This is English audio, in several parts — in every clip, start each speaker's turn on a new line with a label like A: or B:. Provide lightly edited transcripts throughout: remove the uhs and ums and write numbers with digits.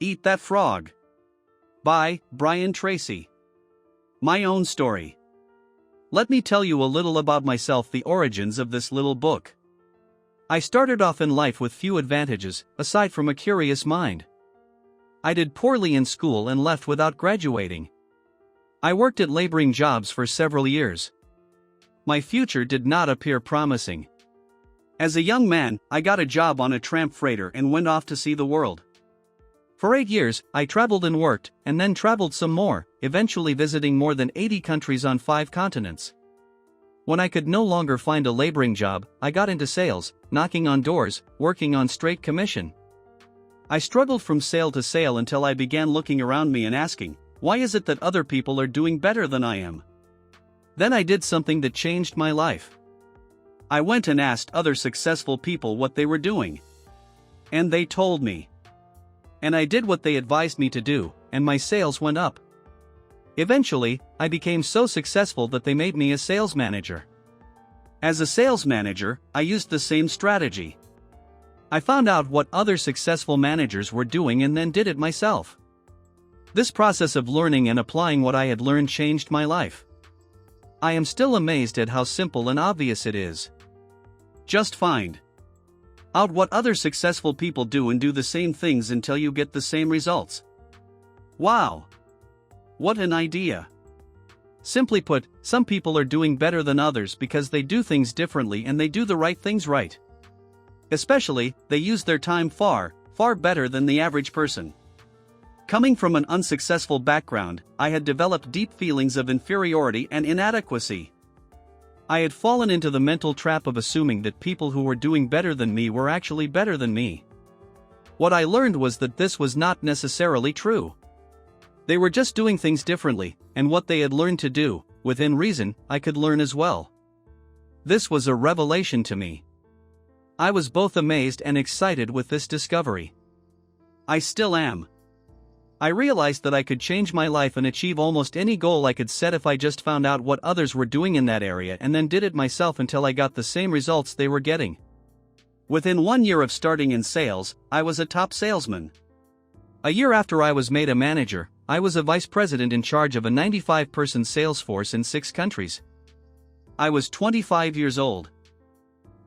A: Eat That Frog. By Brian Tracy. My own story. Let me tell you a little about myself, the origins of this little book. I started off in life with few advantages, aside from a curious mind. I did poorly in school and left without graduating. I worked at laboring jobs for several years. My future did not appear promising. As a young man, I got a job on a tramp freighter and went off to see the world. For 8 years, I traveled and worked, and then traveled some more, eventually visiting more than 80 countries on 5 continents. When I could no longer find a laboring job, I got into sales, knocking on doors, working on straight commission. I struggled from sale to sale until I began looking around me and asking, why is it that other people are doing better than I am? Then I did something that changed my life. I went and asked other successful people what they were doing. And they told me. And I did what they advised me to do, and my sales went up. Eventually, I became so successful that they made me a sales manager. As a sales manager, I used the same strategy. I found out what other successful managers were doing and then did it myself. This process of learning and applying what I had learned changed my life. I am still amazed at how simple and obvious it is. Just find out what other successful people do and do the same things until you get the same results. Wow! What an idea! Simply put, some people are doing better than others because they do things differently and they do the right things right. Especially, they use their time far, far better than the average person. Coming from an unsuccessful background, I had developed deep feelings of inferiority and inadequacy. I had fallen into the mental trap of assuming that people who were doing better than me were actually better than me. What I learned was that this was not necessarily true. They were just doing things differently, and what they had learned to do, within reason, I could learn as well. This was a revelation to me. I was both amazed and excited with this discovery. I still am. I realized that I could change my life and achieve almost any goal I could set if I just found out what others were doing in that area and then did it myself until I got the same results they were getting. Within 1 year of starting in sales, I was a top salesman. A year after I was made a manager, I was a vice president in charge of a 95-person sales force in 6 countries. I was 25 years old.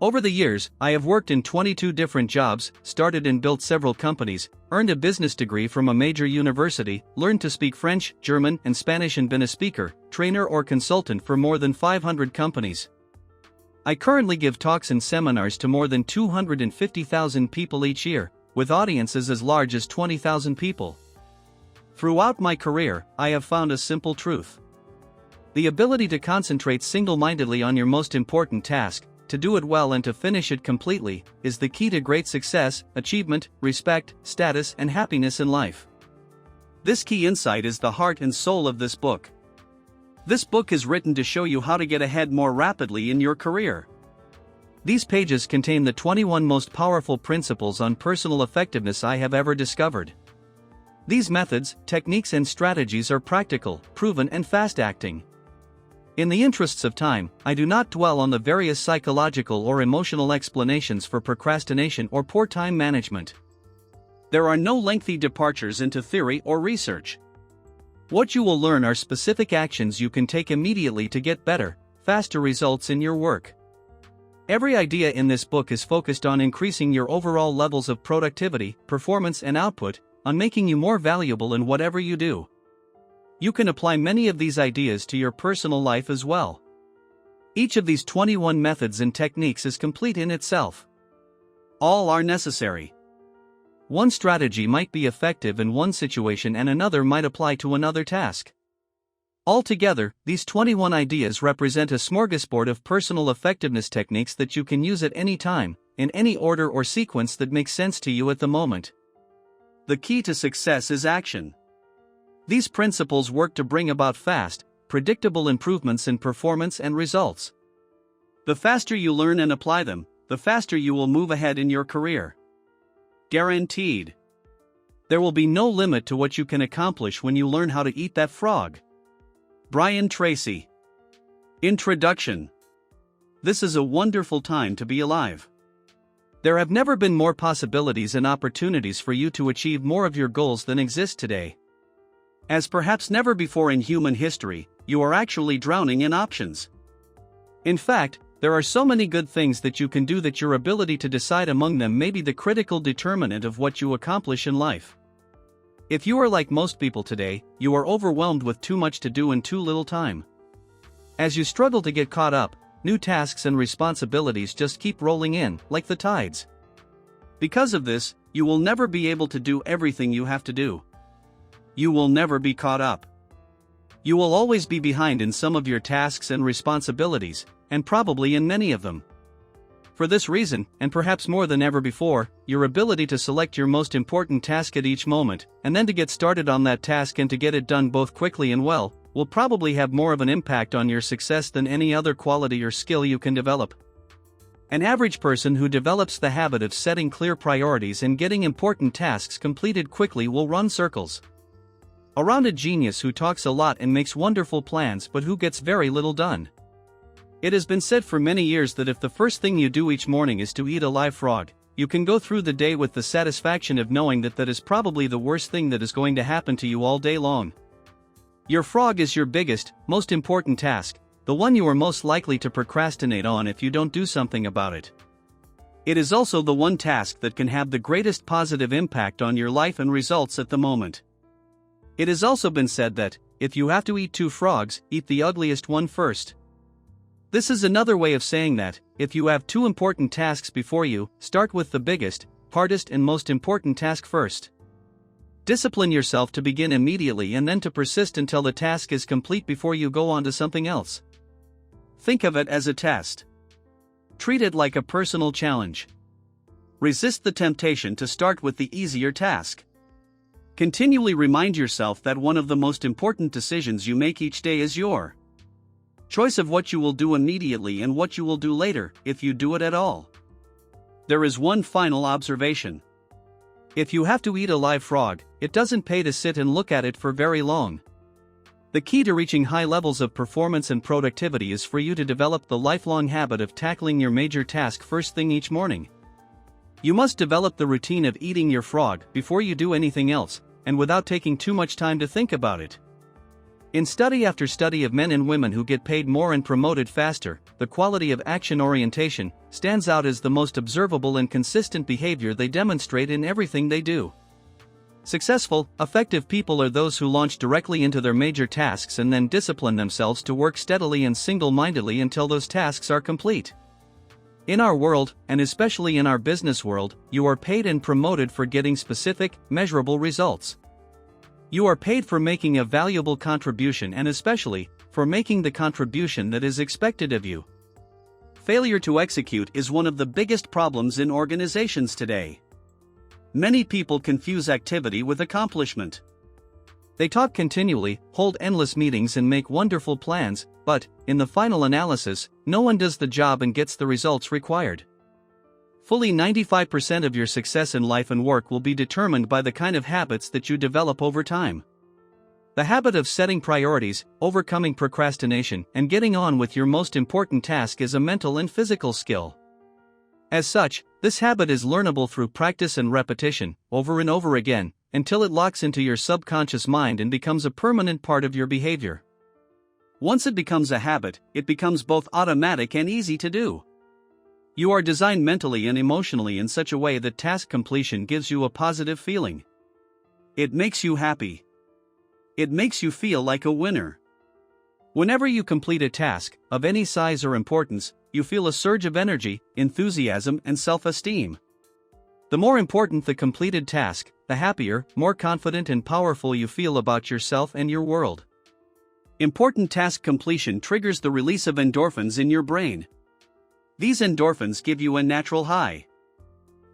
A: Over the years, I have worked in 22 different jobs, started and built several companies, earned a business degree from a major university, learned to speak French, German, and Spanish and been a speaker, trainer or consultant for more than 500 companies. I currently give talks and seminars to more than 250,000 people each year, with audiences as large as 20,000 people. Throughout my career, I have found a simple truth. The ability to concentrate single-mindedly on your most important task, to do it well and to finish it completely, is the key to great success, achievement, respect, status, and happiness in life. This key insight is the heart and soul of this book. This book is written to show you how to get ahead more rapidly in your career. These pages contain the 21 most powerful principles on personal effectiveness I have ever discovered. These methods, techniques, and strategies are practical, proven, and fast-acting. In the interests of time, I do not dwell on the various psychological or emotional explanations for procrastination or poor time management. There are no lengthy departures into theory or research. What you will learn are specific actions you can take immediately to get better, faster results in your work. Every idea in this book is focused on increasing your overall levels of productivity, performance, and output, on making you more valuable in whatever you do. You can apply many of these ideas to your personal life as well. Each of these 21 methods and techniques is complete in itself. All are necessary. One strategy might be effective in one situation and another might apply to another task. Altogether, these 21 ideas represent a smorgasbord of personal effectiveness techniques that you can use at any time, in any order or sequence that makes sense to you at the moment. The key to success is action. These principles work to bring about fast, predictable improvements in performance and results. The faster you learn and apply them, the faster you will move ahead in your career. Guaranteed. There will be no limit to what you can accomplish when you learn how to eat that frog. Brian Tracy. Introduction. This is a wonderful time to be alive. There have never been more possibilities and opportunities for you to achieve more of your goals than exist today. As perhaps never before in human history, you are actually drowning in options. In fact, there are so many good things that you can do that your ability to decide among them may be the critical determinant of what you accomplish in life. If you are like most people today, you are overwhelmed with too much to do in too little time. As you struggle to get caught up, new tasks and responsibilities just keep rolling in, like the tides. Because of this, you will never be able to do everything you have to do. You will never be caught up. You will always be behind in some of your tasks and responsibilities, and probably in many of them. For this reason, and perhaps more than ever before, your ability to select your most important task at each moment, and then to get started on that task and to get it done both quickly and well, will probably have more of an impact on your success than any other quality or skill you can develop. An average person who develops the habit of setting clear priorities and getting important tasks completed quickly will run circles around a genius who talks a lot and makes wonderful plans but who gets very little done. It has been said for many years that if the first thing you do each morning is to eat a live frog, you can go through the day with the satisfaction of knowing that that is probably the worst thing that is going to happen to you all day long. Your frog is your biggest, most important task, the one you are most likely to procrastinate on if you don't do something about it. It is also the one task that can have the greatest positive impact on your life and results at the moment. It has also been said that, if you have to eat two frogs, eat the ugliest one first. This is another way of saying that, if you have two important tasks before you, start with the biggest, hardest and most important task first. Discipline yourself to begin immediately and then to persist until the task is complete before you go on to something else. Think of it as a test. Treat it like a personal challenge. Resist the temptation to start with the easier task. Continually remind yourself that one of the most important decisions you make each day is your choice of what you will do immediately and what you will do later, if you do it at all. There is one final observation. If you have to eat a live frog, it doesn't pay to sit and look at it for very long. The key to reaching high levels of performance and productivity is for you to develop the lifelong habit of tackling your major task first thing each morning. You must develop the routine of eating your frog before you do anything else, and without taking too much time to think about it. In study after study of men and women who get paid more and promoted faster, the quality of action orientation stands out as the most observable and consistent behavior they demonstrate in everything they do. Successful, effective people are those who launch directly into their major tasks and then discipline themselves to work steadily and single-mindedly until those tasks are complete. In our world, and especially in our business world, you are paid and promoted for getting specific, measurable results. You are paid for making a valuable contribution and especially, for making the contribution that is expected of you. Failure to execute is one of the biggest problems in organizations today. Many people confuse activity with accomplishment. They talk continually, hold endless meetings and make wonderful plans, but, in the final analysis, no one does the job and gets the results required. Fully 95% of your success in life and work will be determined by the kind of habits that you develop over time. The habit of setting priorities, overcoming procrastination, and getting on with your most important task is a mental and physical skill. As such, this habit is learnable through practice and repetition, over and over again, until it locks into your subconscious mind and becomes a permanent part of your behavior. Once it becomes a habit, it becomes both automatic and easy to do. You are designed mentally and emotionally in such a way that task completion gives you a positive feeling. It makes you happy. It makes you feel like a winner. Whenever you complete a task, of any size or importance, you feel a surge of energy, enthusiasm, and self-esteem. The more important the completed task, the happier, more confident and powerful you feel about yourself and your world. Important task completion triggers the release of endorphins in your brain. These endorphins give you a natural high.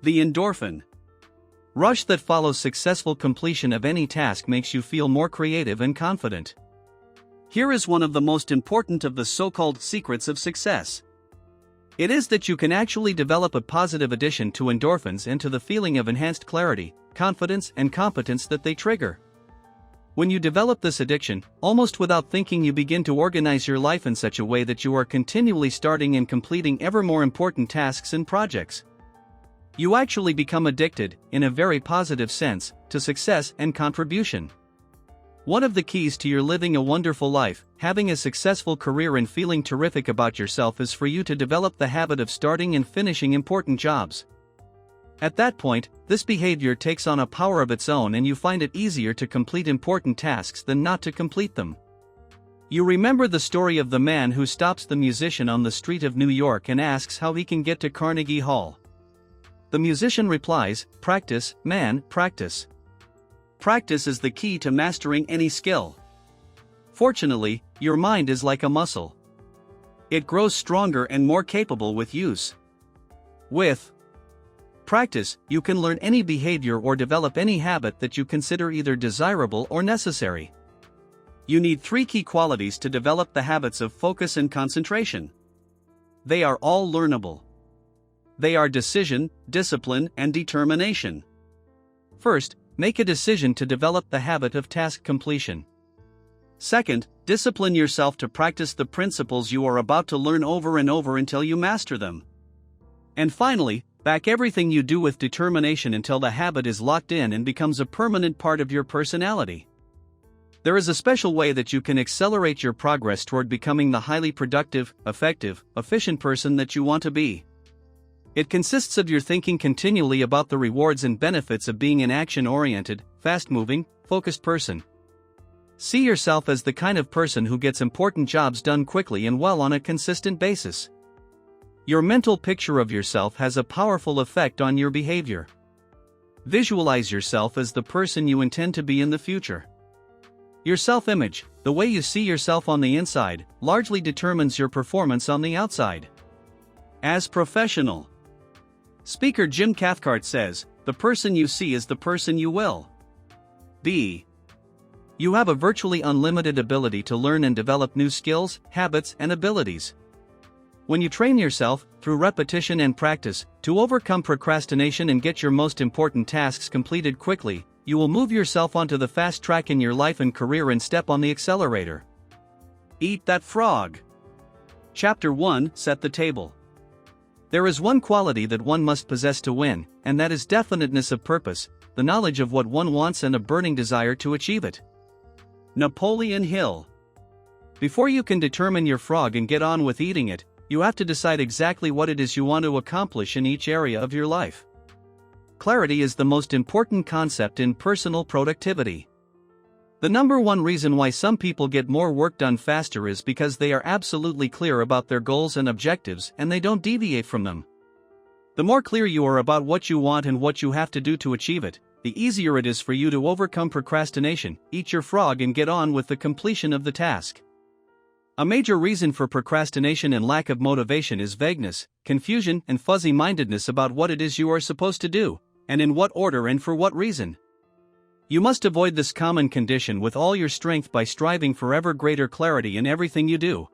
A: The endorphin rush that follows successful completion of any task makes you feel more creative and confident. Here is one of the most important of the so-called secrets of success. It is that you can actually develop a positive addition to endorphins and to the feeling of enhanced clarity, confidence, and competence that they trigger. When you develop this addiction, almost without thinking you begin to organize your life in such a way that you are continually starting and completing ever more important tasks and projects. You actually become addicted, in a very positive sense, to success and contribution. One of the keys to your living a wonderful life, having a successful career and feeling terrific about yourself is for you to develop the habit of starting and finishing important jobs. At that point, this behavior takes on a power of its own and you find it easier to complete important tasks than not to complete them. You remember the story of the man who stops the musician on the street of New York and asks how he can get to Carnegie Hall. The musician replies, "Practice, man, practice." Practice is the key to mastering any skill. Fortunately, your mind is like a muscle. It grows stronger and more capable with use. With practice, you can learn any behavior or develop any habit that you consider either desirable or necessary. You need 3 key qualities to develop the habits of focus and concentration. They are all learnable. They are decision, discipline, and determination. First, make a decision to develop the habit of task completion. Second, discipline yourself to practice the principles you are about to learn over and over until you master them. And finally, back everything you do with determination until the habit is locked in and becomes a permanent part of your personality. There is a special way that you can accelerate your progress toward becoming the highly productive, effective, efficient person that you want to be. It consists of your thinking continually about the rewards and benefits of being an action-oriented, fast-moving, focused person. See yourself as the kind of person who gets important jobs done quickly and well on a consistent basis. Your mental picture of yourself has a powerful effect on your behavior. Visualize yourself as the person you intend to be in the future. Your self-image, the way you see yourself on the inside, largely determines your performance on the outside. As professional speaker Jim Cathcart says, "The person you see is the person you will be." You have a virtually unlimited ability to learn and develop new skills, habits, and abilities. When you train yourself, through repetition and practice, to overcome procrastination and get your most important tasks completed quickly, you will move yourself onto the fast track in your life and career and step on the accelerator. Eat that frog. Chapter 1: Set the table. There is one quality that one must possess to win, and that is definiteness of purpose, the knowledge of what one wants and a burning desire to achieve it. Napoleon Hill. Before you can determine your frog and get on with eating it, you have to decide exactly what it is you want to accomplish in each area of your life. Clarity is the most important concept in personal productivity. The number one reason why some people get more work done faster is because they are absolutely clear about their goals and objectives and they don't deviate from them. The more clear you are about what you want and what you have to do to achieve it, the easier it is for you to overcome procrastination, eat your frog and get on with the completion of the task. A major reason for procrastination and lack of motivation is vagueness, confusion, and fuzzy-mindedness about what it is you are supposed to do, and in what order and for what reason. You must avoid this common condition with all your strength by striving for ever greater clarity in everything you do.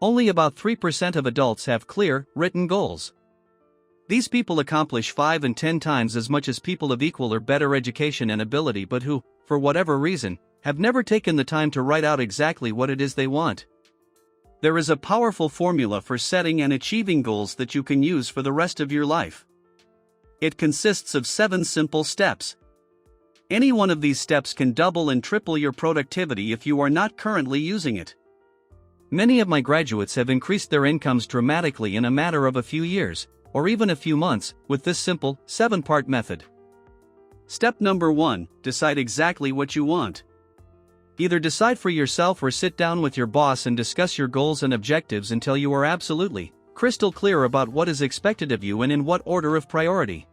A: Only about 3% of adults have clear, written goals. These people accomplish 5 and 10 times as much as people of equal or better education and ability but who, for whatever reason, have never taken the time to write out exactly what it is they want. There is a powerful formula for setting and achieving goals that you can use for the rest of your life. It consists of 7 simple steps. Any one of these steps can double and triple your productivity if you are not currently using it. Many of my graduates have increased their incomes dramatically in a matter of a few years, or even a few months, with this simple, 7-part method. Step number 1: decide exactly what you want. Either decide for yourself or sit down with your boss and discuss your goals and objectives until you are absolutely, crystal clear about what is expected of you and in what order of priority.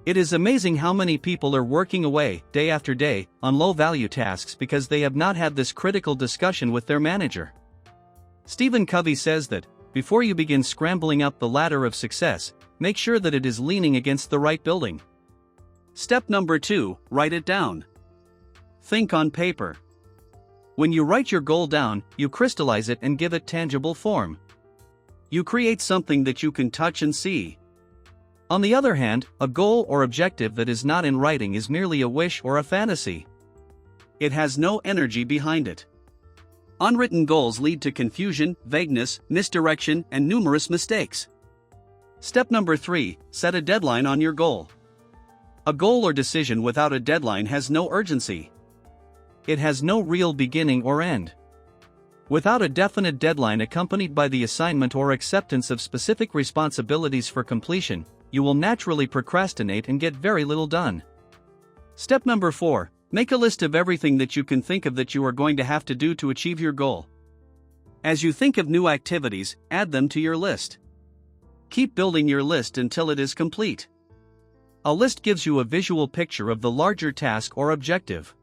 A: It is amazing how many people are working away, day after day, on low-value tasks because they have not had this critical discussion with their manager. Stephen Covey says that, before you begin scrambling up the ladder of success, make sure that it is leaning against the right building. Step number 2: write it down. Think on paper. When you write your goal down, you crystallize it and give it tangible form. You create something that you can touch and see. On the other hand, a goal or objective that is not in writing is merely a wish or a fantasy. It has no energy behind it. Unwritten goals lead to confusion, vagueness, misdirection, and numerous mistakes. Step number 3, set a deadline on your goal. A goal or decision without a deadline has no urgency. It has no real beginning or end. Without a definite deadline accompanied by the assignment or acceptance of specific responsibilities for completion, you will naturally procrastinate and get very little done. Step number 4, make a list of everything that you can think of that you are going to have to do to achieve your goal. As you think of new activities, add them to your list. Keep building your list until it is complete. A list gives you a visual picture of the larger task or objective.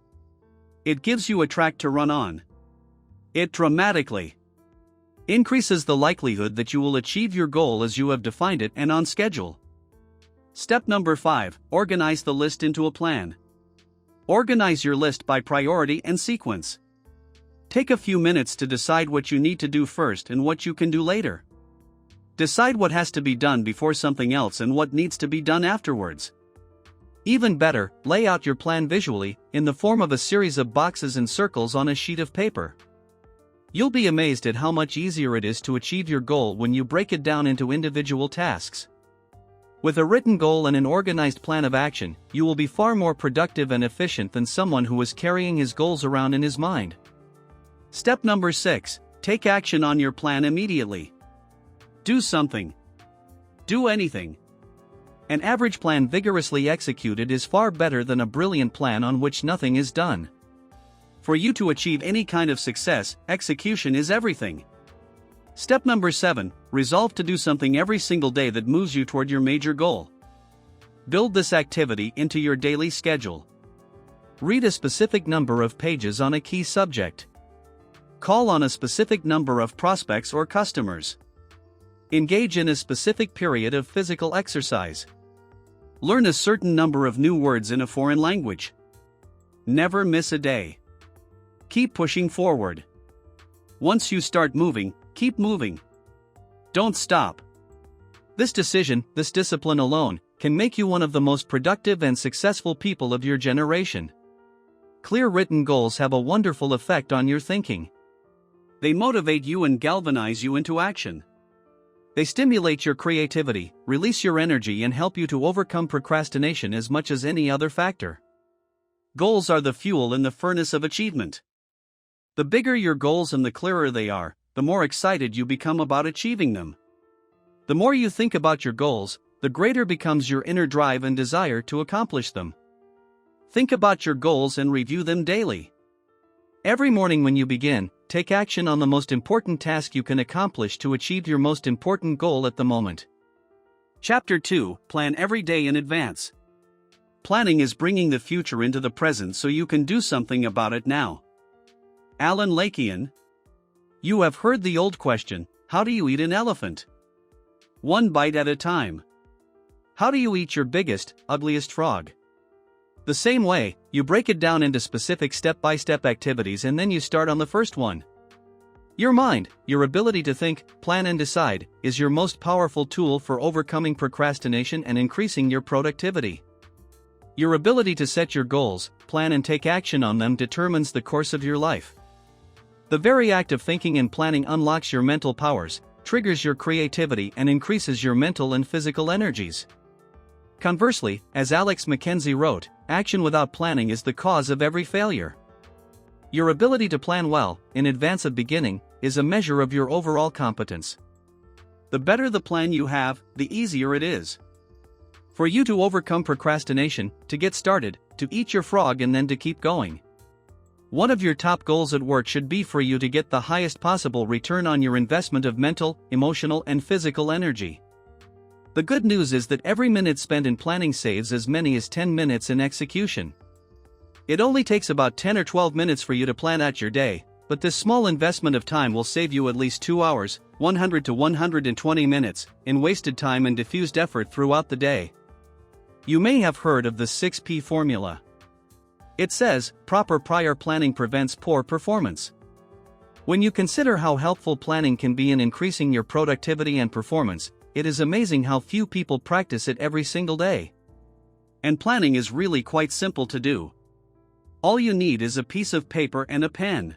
A: It gives you a track to run on. It dramatically increases the likelihood that you will achieve your goal as you have defined it and on schedule. Step number 5, organize the list into a plan. Organize your list by priority and sequence. Take a few minutes to decide what you need to do first and what you can do later. Decide what has to be done before something else and what needs to be done afterwards. Even better, lay out your plan visually, in the form of a series of boxes and circles on a sheet of paper. You'll be amazed at how much easier it is to achieve your goal when you break it down into individual tasks. With a written goal and an organized plan of action, you will be far more productive and efficient than someone who is carrying his goals around in his mind. Step number 6, take action on your plan immediately. Do something. Do anything. An average plan vigorously executed is far better than a brilliant plan on which nothing is done. For you to achieve any kind of success, execution is everything. Step number 7, resolve to do something every single day that moves you toward your major goal. Build this activity into your daily schedule. Read a specific number of pages on a key subject. Call on a specific number of prospects or customers. Engage in a specific period of physical exercise. Learn a certain number of new words in a foreign language. Never miss a day. Keep pushing forward. Once you start moving, keep moving. Don't stop. This discipline alone, can make you one of the most productive and successful people of your generation. Clear written goals have a wonderful effect on your thinking. They motivate you and galvanize you into action. They stimulate your creativity, release your energy, and help you to overcome procrastination as much as any other factor. Goals are the fuel in the furnace of achievement. The bigger your goals and the clearer they are, the more excited you become about achieving them. The more you think about your goals, the greater becomes your inner drive and desire to accomplish them. Think about your goals and review them daily. Every morning when you begin, take action on the most important task you can accomplish to achieve your most important goal at the moment. Chapter 2, Plan every day in advance. Planning is bringing the future into the present so you can do something about it now. Alan Lakian. You have heard the old question, how do you eat an elephant? One bite at a time. How do you eat your biggest, ugliest frog? The same way, you break it down into specific step-by-step activities and then you start on the first one. Your mind, your ability to think, plan and decide, is your most powerful tool for overcoming procrastination and increasing your productivity. Your ability to set your goals, plan and take action on them determines the course of your life. The very act of thinking and planning unlocks your mental powers, triggers your creativity and increases your mental and physical energies. Conversely, as Alex Mackenzie wrote, action without planning is the cause of every failure. Your ability to plan well, in advance of beginning, is a measure of your overall competence. The better the plan you have, the easier it is for you to overcome procrastination, to get started, to eat your frog and then to keep going. One of your top goals at work should be for you to get the highest possible return on your investment of mental, emotional, and physical energy. The good news is that every minute spent in planning saves as many as 10 minutes in execution. It only takes about 10 or 12 minutes for you to plan out your day, but this small investment of time will save you at least 2 hours, 100 to 120 minutes, in wasted time and diffused effort throughout the day. You may have heard of the 6P formula. It says, proper prior planning prevents poor performance. When you consider how helpful planning can be in increasing your productivity and performance, it is amazing how few people practice it every single day. And planning is really quite simple to do. All you need is a piece of paper and a pen.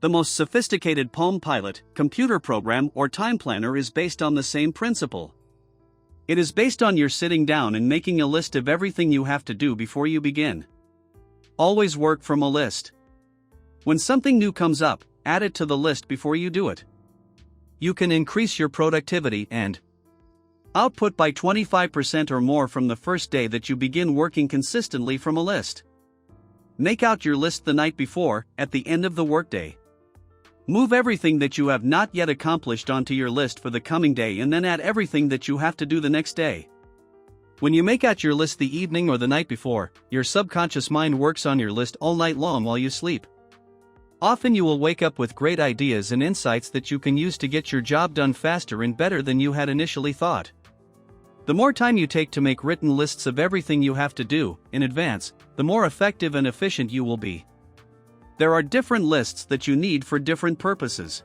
A: The most sophisticated Palm Pilot, computer program or time planner is based on the same principle. It is based on your sitting down and making a list of everything you have to do before you begin. Always work from a list. When something new comes up, add it to the list before you do it. You can increase your productivity and output by 25% or more from the first day that you begin working consistently from a list. Make out your list the night before, at the end of the workday. Move everything that you have not yet accomplished onto your list for the coming day and then add everything that you have to do the next day. When you make out your list the evening or the night before, your subconscious mind works on your list all night long while you sleep. Often you will wake up with great ideas and insights that you can use to get your job done faster and better than you had initially thought. The more time you take to make written lists of everything you have to do in advance, the more effective and efficient you will be. There are different lists that you need for different purposes.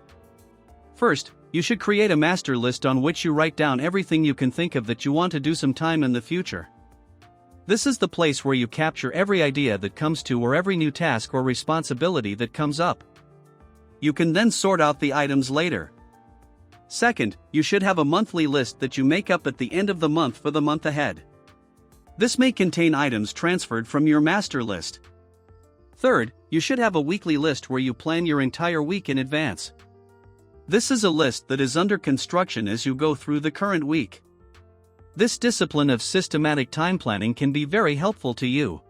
A: First, you should create a master list on which you write down everything you can think of that you want to do sometime in the future. This is the place where you capture every idea that comes to or every new task or responsibility that comes up. You can then sort out the items later. Second, you should have a monthly list that you make up at the end of the month for the month ahead. This may contain items transferred from your master list. Third, you should have a weekly list where you plan your entire week in advance. This is a list that is under construction as you go through the current week. This discipline of systematic time planning can be very helpful to you.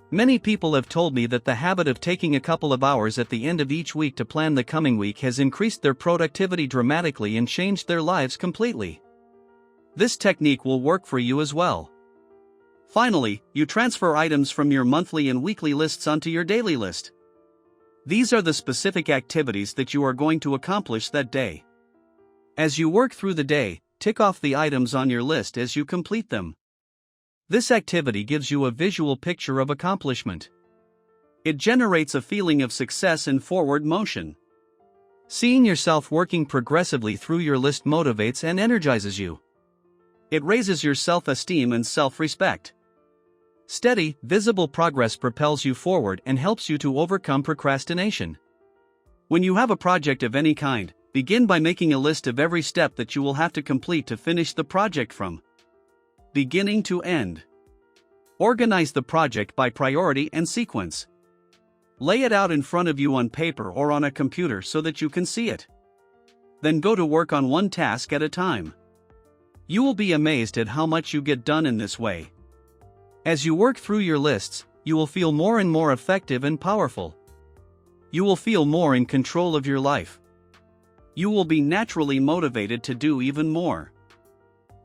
A: Many people have told me that the habit of taking a couple of hours at the end of each week to plan the coming week has increased their productivity dramatically and changed their lives completely. This technique will work for you as well. Finally, you transfer items from your monthly and weekly lists onto your daily list. These are the specific activities that you are going to accomplish that day. As you work through the day, tick off the items on your list as you complete them. This activity gives you a visual picture of accomplishment. It generates a feeling of success and forward motion. Seeing yourself working progressively through your list motivates and energizes you. It raises your self-esteem and self-respect. Steady, visible progress propels you forward and helps you to overcome procrastination. When you have a project of any kind, begin by making a list of every step that you will have to complete to finish the project from beginning to end. Organize the project by priority and sequence. Lay it out in front of you on paper or on a computer so that you can see it. Then go to work on one task at a time. You will be amazed at how much you get done in this way. As you work through your lists, you will feel more and more effective and powerful. You will feel more in control of your life. You will be naturally motivated to do even more.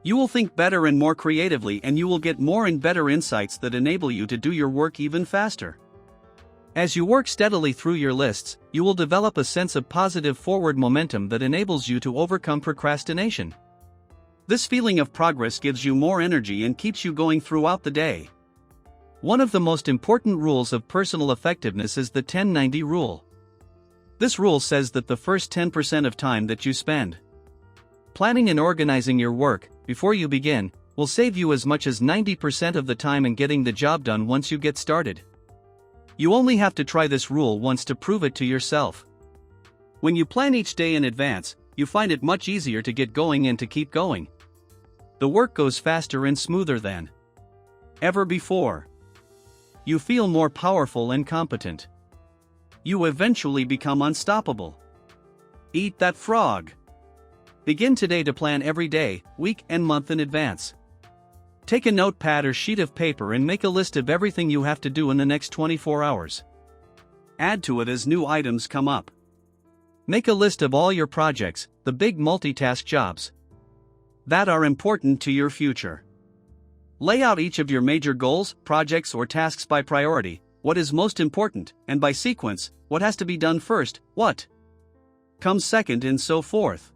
A: You will think better and more creatively, and you will get more and better insights that enable you to do your work even faster. As you work steadily through your lists, you will develop a sense of positive forward momentum that enables you to overcome procrastination. This feeling of progress gives you more energy and keeps you going throughout the day. One of the most important rules of personal effectiveness is the 10-90 rule. This rule says that the first 10% of time that you spend planning and organizing your work before you begin will save you as much as 90% of the time in getting the job done once you get started. You only have to try this rule once to prove it to yourself. When you plan each day in advance, you find it much easier to get going and to keep going. The work goes faster and smoother than ever before. You feel more powerful and competent. You eventually become unstoppable. Eat that frog. Begin today to plan every day, week, and month in advance. Take a notepad or sheet of paper and make a list of everything you have to do in the next 24 hours. Add to it as new items come up. Make a list of all your projects, the big multitask jobs that are important to your future. Lay out each of your major goals, projects, or tasks by priority, what is most important, and by sequence, what has to be done first, what comes second, and so forth.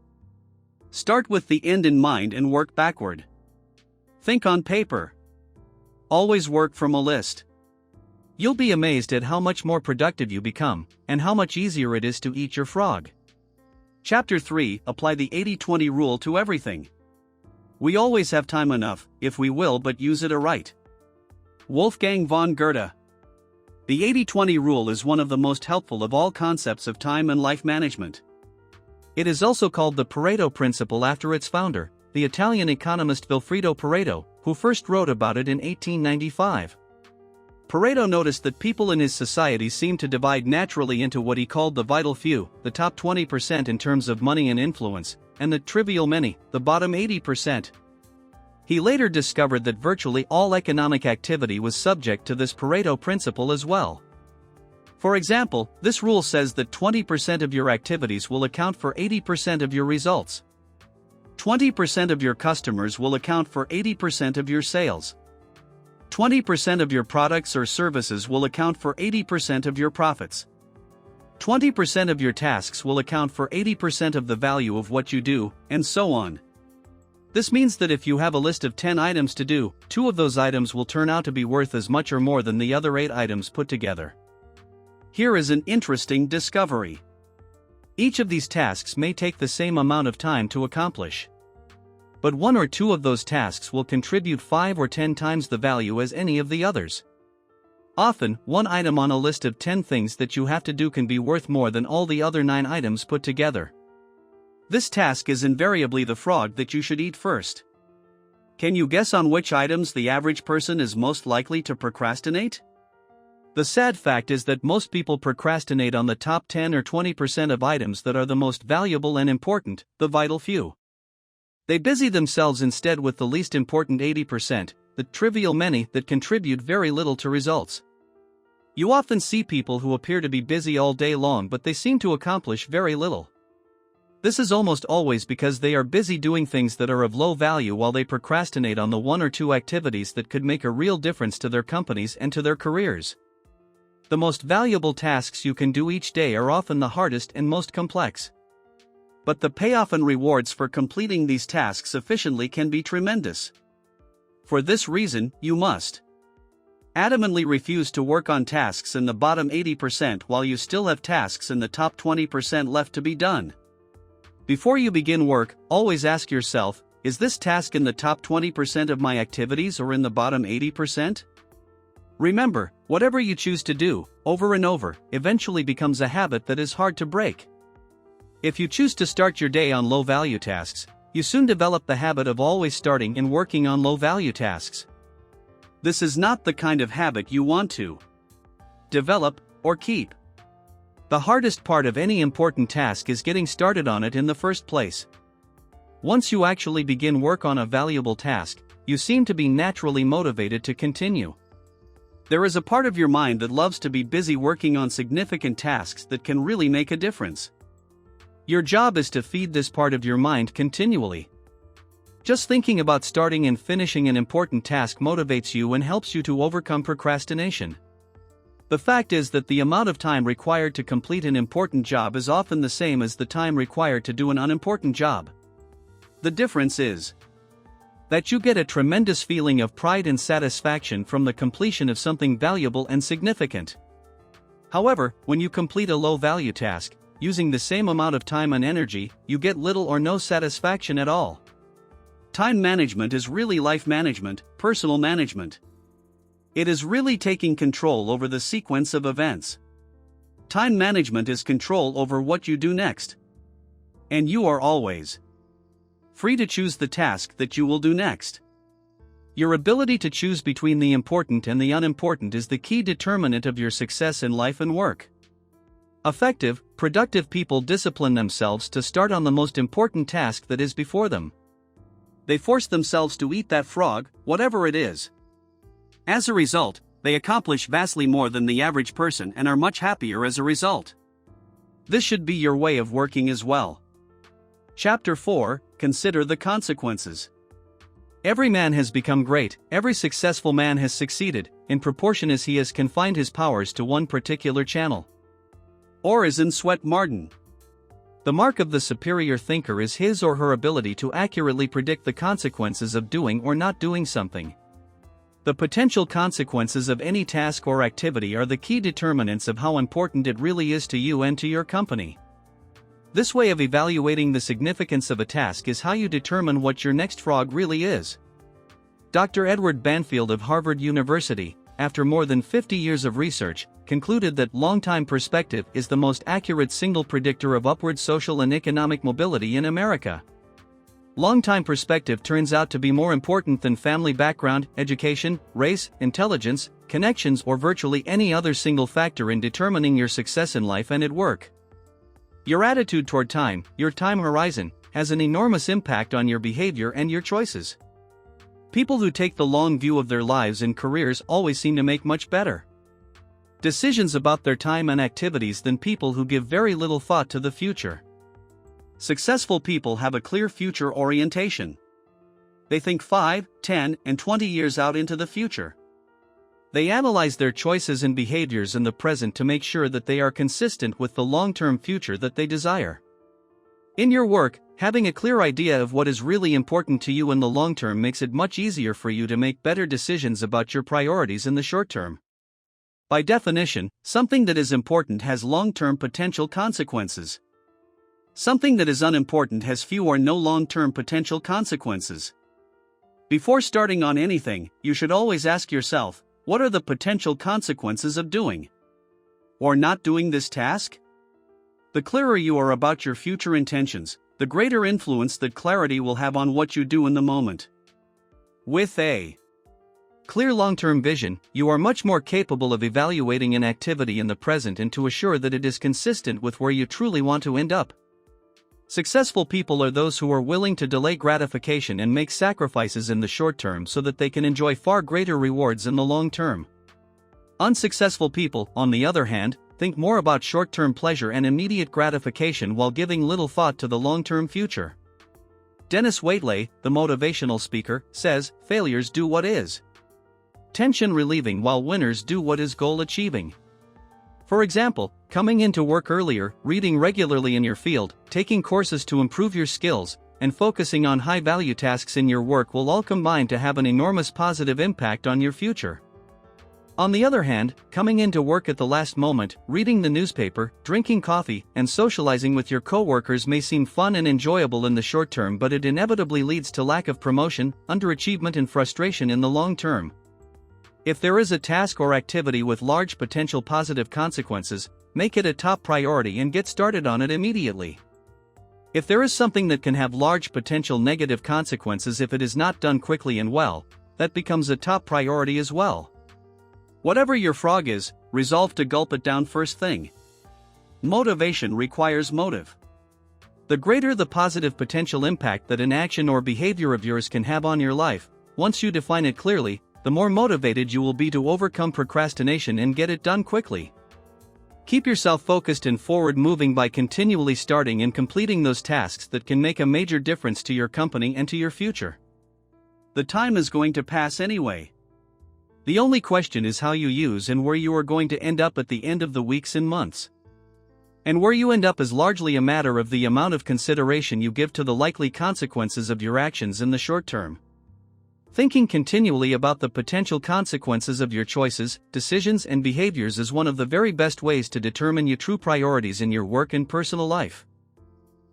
A: Start with the end in mind and work backward. Think on paper. Always work from a list. You'll be amazed at how much more productive you become, and how much easier it is to eat your frog. Chapter 3: Apply the 80-20 rule to everything. We always have time enough, if we will but use it aright. Wolfgang von Goethe. The 80-20 rule is one of the most helpful of all concepts of time and life management. It is also called the Pareto principle after its founder, the Italian economist Vilfredo Pareto, who first wrote about it in 1895. Pareto noticed that people in his society seemed to divide naturally into what he called the vital few, the top 20% in terms of money and influence, and the trivial many, the bottom 80%. He later discovered that virtually all economic activity was subject to this Pareto principle as well. For example, this rule says that 20% of your activities will account for 80% of your results. 20% of your customers will account for 80% of your sales. 20% of your products or services will account for 80% of your profits. 20% of your tasks will account for 80% of the value of what you do, and so on. This means that if you have a list of 10 items to do, 2 of those items will turn out to be worth as much or more than the other 8 items put together. Here is an interesting discovery. Each of these tasks may take the same amount of time to accomplish. But 1 or 2 of those tasks will contribute 5 or 10 times the value as any of the others. Often, one item on a list of 10 things that you have to do can be worth more than all the other 9 items put together. This task is invariably the frog that you should eat first. Can you guess on which items the average person is most likely to procrastinate? The sad fact is that most people procrastinate on the top 10 or 20% of items that are the most valuable and important, the vital few. They busy themselves instead with the least important 80%, the trivial many that contribute very little to results. You often see people who appear to be busy all day long but they seem to accomplish very little. This is almost always because they are busy doing things that are of low value while they procrastinate on the 1 or 2 activities that could make a real difference to their companies and to their careers. The most valuable tasks you can do each day are often the hardest and most complex. But the payoff and rewards for completing these tasks efficiently can be tremendous. For this reason, you must adamantly refuse to work on tasks in the bottom 80% while you still have tasks in the top 20% left to be done. Before you begin work, always ask yourself, is this task in the top 20% of my activities or in the bottom 80%? Remember, whatever you choose to do, over and over, eventually becomes a habit that is hard to break. If you choose to start your day on low-value tasks, you soon develop the habit of always starting and working on low-value tasks. This is not the kind of habit you want to develop or keep. The hardest part of any important task is getting started on it in the first place. Once you actually begin work on a valuable task, you seem to be naturally motivated to continue. There is a part of your mind that loves to be busy working on significant tasks that can really make a difference. Your job is to feed this part of your mind continually. Just thinking about starting and finishing an important task motivates you and helps you to overcome procrastination. The fact is that the amount of time required to complete an important job is often the same as the time required to do an unimportant job. The difference is that you get a tremendous feeling of pride and satisfaction from the completion of something valuable and significant. However, when you complete a low-value task, using the same amount of time and energy, you get little or no satisfaction at all. Time management is really life management, personal management. It is really taking control over the sequence of events. Time management is control over what you do next. And you are always free to choose the task that you will do next. Your ability to choose between the important and the unimportant is the key determinant of your success in life and work. Effective, productive people discipline themselves to start on the most important task that is before them. They force themselves to eat that frog, whatever it is. As a result, they accomplish vastly more than the average person and are much happier as a result. This should be your way of working as well. Chapter 4: Consider the consequences. Every man has become great, every successful man has succeeded, in proportion as he has confined his powers to one particular channel. Or as in Sweat Martin. The mark of the superior thinker is his or her ability to accurately predict the consequences of doing or not doing something. The potential consequences of any task or activity are the key determinants of how important it really is to you and to your company. This way of evaluating the significance of a task is how you determine what your next frog really is. Dr. Edward Banfield of Harvard University, after more than 50 years of research, concluded that long-time perspective is the most accurate single predictor of upward social and economic mobility in America. Long-time perspective turns out to be more important than family background, education, race, intelligence, connections, or virtually any other single factor in determining your success in life and at work. Your attitude toward time, your time horizon, has an enormous impact on your behavior and your choices. People who take the long view of their lives and careers always seem to make much better decisions about their time and activities than people who give very little thought to the future. Successful people have a clear future orientation. They think 5, 10, and 20 years out into the future. They analyze their choices and behaviors in the present to make sure that they are consistent with the long-term future that they desire. In your work, having a clear idea of what is really important to you in the long term makes it much easier for you to make better decisions about your priorities in the short term. By definition, something that is important has long-term potential consequences. Something that is unimportant has few or no long-term potential consequences. Before starting on anything, you should always ask yourself, what are the potential consequences of doing or not doing this task? The clearer you are about your future intentions, the greater influence that clarity will have on what you do in the moment. With a clear long-term vision, you are much more capable of evaluating an activity in the present and to assure that it is consistent with where you truly want to end up. Successful people are those who are willing to delay gratification and make sacrifices in the short term so that they can enjoy far greater rewards in the long term. Unsuccessful people, on the other hand, think more about short-term pleasure and immediate gratification while giving little thought to the long-term future. Dennis Waitley, the motivational speaker, says, "Failures do what is tension relieving while winners do what is goal achieving." For example, coming into work earlier, reading regularly in your field, taking courses to improve your skills, and focusing on high-value tasks in your work will all combine to have an enormous positive impact on your future. On the other hand, coming into work at the last moment, reading the newspaper, drinking coffee, and socializing with your coworkers may seem fun and enjoyable in the short term, but it inevitably leads to lack of promotion, underachievement, and frustration in the long term. If there is a task or activity with large potential positive consequences, make it a top priority and get started on it immediately. If there is something that can have large potential negative consequences if it is not done quickly and well, that becomes a top priority as well. Whatever your frog is, resolve to gulp it down first thing. Motivation requires motive. The greater the positive potential impact that an action or behavior of yours can have on your life, once you define it clearly, the more motivated you will be to overcome procrastination and get it done quickly. Keep yourself focused and forward-moving by continually starting and completing those tasks that can make a major difference to your company and to your future. The time is going to pass anyway. The only question is how you use and where you are going to end up at the end of the weeks and months. And where you end up is largely a matter of the amount of consideration you give to the likely consequences of your actions in the short term. Thinking continually about the potential consequences of your choices, decisions, and behaviors is one of the very best ways to determine your true priorities in your work and personal life.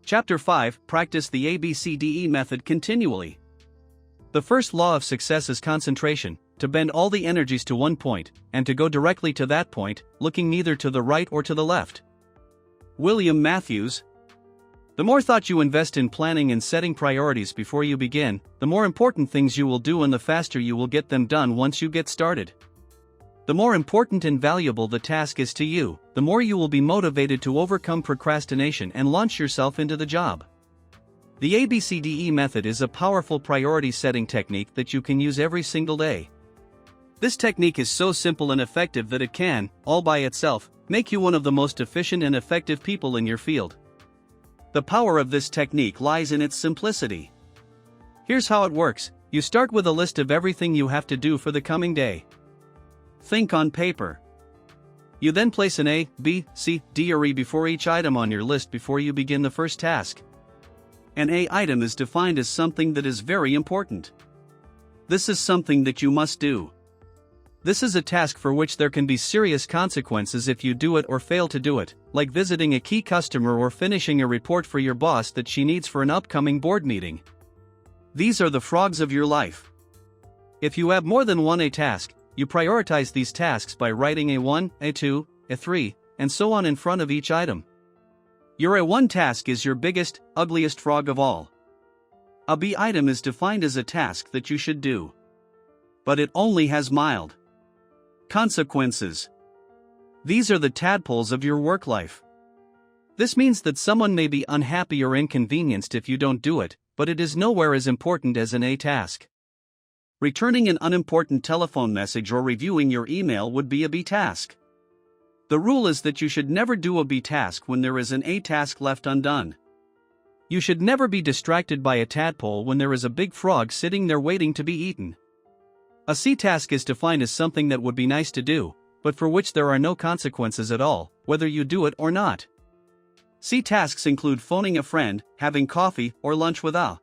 A: Chapter 5: Practice the ABCDE method continually. The first law of success is concentration, to bend all the energies to one point, and to go directly to that point, looking neither to the right or to the left. William Matthews. The more thought you invest in planning and setting priorities before you begin, the more important things you will do and the faster you will get them done once you get started. The more important and valuable the task is to you, the more you will be motivated to overcome procrastination and launch yourself into the job. The ABCDE method is a powerful priority setting technique that you can use every single day. This technique is so simple and effective that it can, all by itself, make you one of the most efficient and effective people in your field. The power of this technique lies in its simplicity. Here's how it works. You start with a list of everything you have to do for the coming day. Think on paper. You then place an A, B, C, D or E before each item on your list before you begin the first task. An A item is defined as something that is very important. This is something that you must do. This is a task for which there can be serious consequences if you do it or fail to do it, like visiting a key customer or finishing a report for your boss that she needs for an upcoming board meeting. These are the frogs of your life. If you have more than one A task, you prioritize these tasks by writing A1, A2, A3, and so on in front of each item. Your A1 task is your biggest, ugliest frog of all. A B item is defined as a task that you should do, but it only has mild consequences. These are the tadpoles of your work life. This means that someone may be unhappy or inconvenienced if you don't do it, but it is nowhere as important as an A task. Returning an unimportant telephone message or reviewing your email would be a B task. The rule is that you should never do a B task when there is an A task left undone. You should never be distracted by a tadpole when there is a big frog sitting there waiting to be eaten. A C task is defined as something that would be nice to do, but for which there are no consequences at all, whether you do it or not. C tasks include phoning a friend, having coffee or lunch with a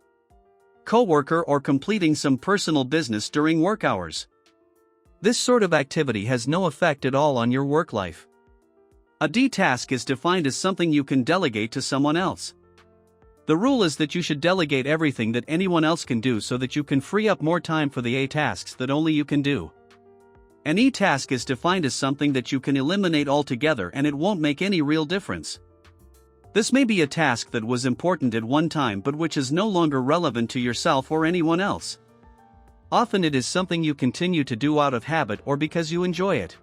A: coworker, or completing some personal business during work hours. This sort of activity has no effect at all on your work life. A D task is defined as something you can delegate to someone else. The rule is that you should delegate everything that anyone else can do so that you can free up more time for the A tasks that only you can do. An E task is defined as something that you can eliminate altogether and it won't make any real difference. This may be a task that was important at one time but which is no longer relevant to yourself or anyone else. Often it is something you continue to do out of habit or because you enjoy it.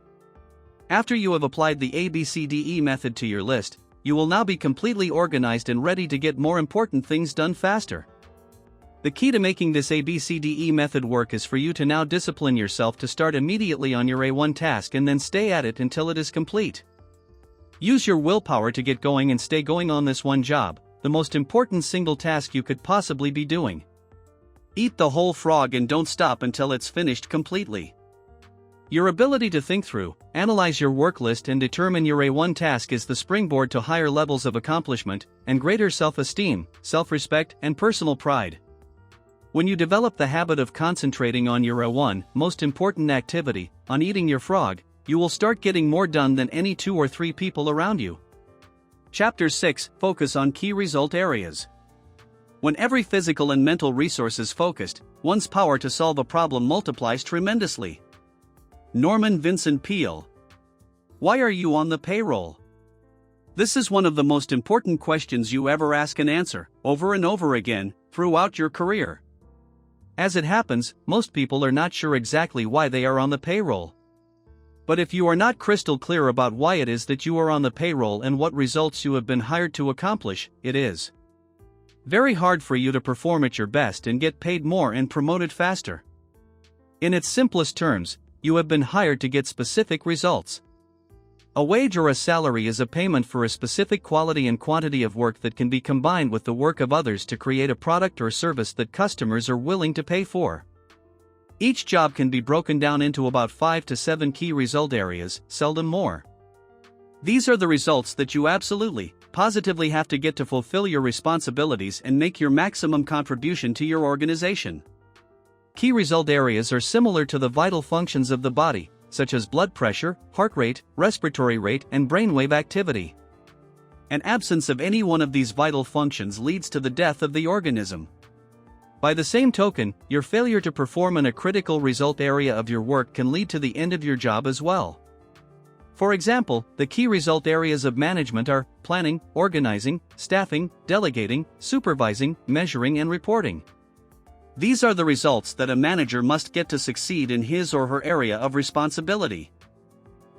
A: After you have applied the ABCDE method to your list, you will now be completely organized and ready to get more important things done faster. The key to making this ABCDE method work is for you to now discipline yourself to start immediately on your A1 task and then stay at it until it is complete. Use your willpower to get going and stay going on this one job, the most important single task you could possibly be doing. Eat the whole frog and don't stop until it's finished completely. Your ability to think through, analyze your work list and determine your A1 task is the springboard to higher levels of accomplishment and greater self-esteem, self-respect, and personal pride. When you develop the habit of concentrating on your A1 most important activity, on eating your frog, you will start getting more done than any 2 or 3 people around you. Chapter 6: Focus on key result areas. When every physical and mental resource is focused, one's power to solve a problem multiplies tremendously. Norman Vincent Peale. Why are you on the payroll? This is one of the most important questions you ever ask and answer, over and over again, throughout your career. As it happens, most people are not sure exactly why they are on the payroll. But if you are not crystal clear about why it is that you are on the payroll and what results you have been hired to accomplish, it is very hard for you to perform at your best and get paid more and promoted faster. In its simplest terms, you have been hired to get specific results. A wage or a salary is a payment for a specific quality and quantity of work that can be combined with the work of others to create a product or service that customers are willing to pay for. Each job can be broken down into about 5 to 7 key result areas, seldom more. These are the results that you absolutely, positively have to get to fulfill your responsibilities and make your maximum contribution to your organization. Key result areas are similar to the vital functions of the body, such as blood pressure, heart rate, respiratory rate, and brainwave activity. An absence of any one of these vital functions leads to the death of the organism. By the same token, your failure to perform in a critical result area of your work can lead to the end of your job as well. For example, the key result areas of management are planning, organizing, staffing, delegating, supervising, measuring, and reporting. These are the results that a manager must get to succeed in his or her area of responsibility.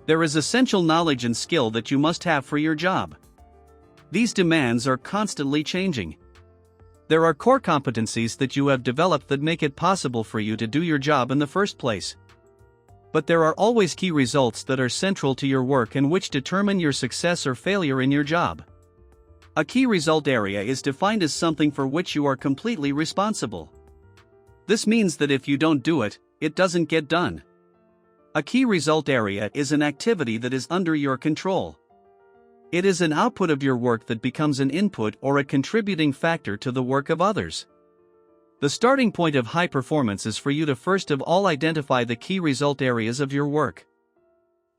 A: There is essential knowledge and skill that you must have for your job. These demands are constantly changing. There are core competencies that you have developed that make it possible for you to do your job in the first place. But there are always key results that are central to your work and which determine your success or failure in your job. A key result area is defined as something for which you are completely responsible. This means that if you don't do it, it doesn't get done. A key result area is an activity that is under your control. It is an output of your work that becomes an input or a contributing factor to the work of others. The starting point of high performance is for you to first of all identify the key result areas of your work.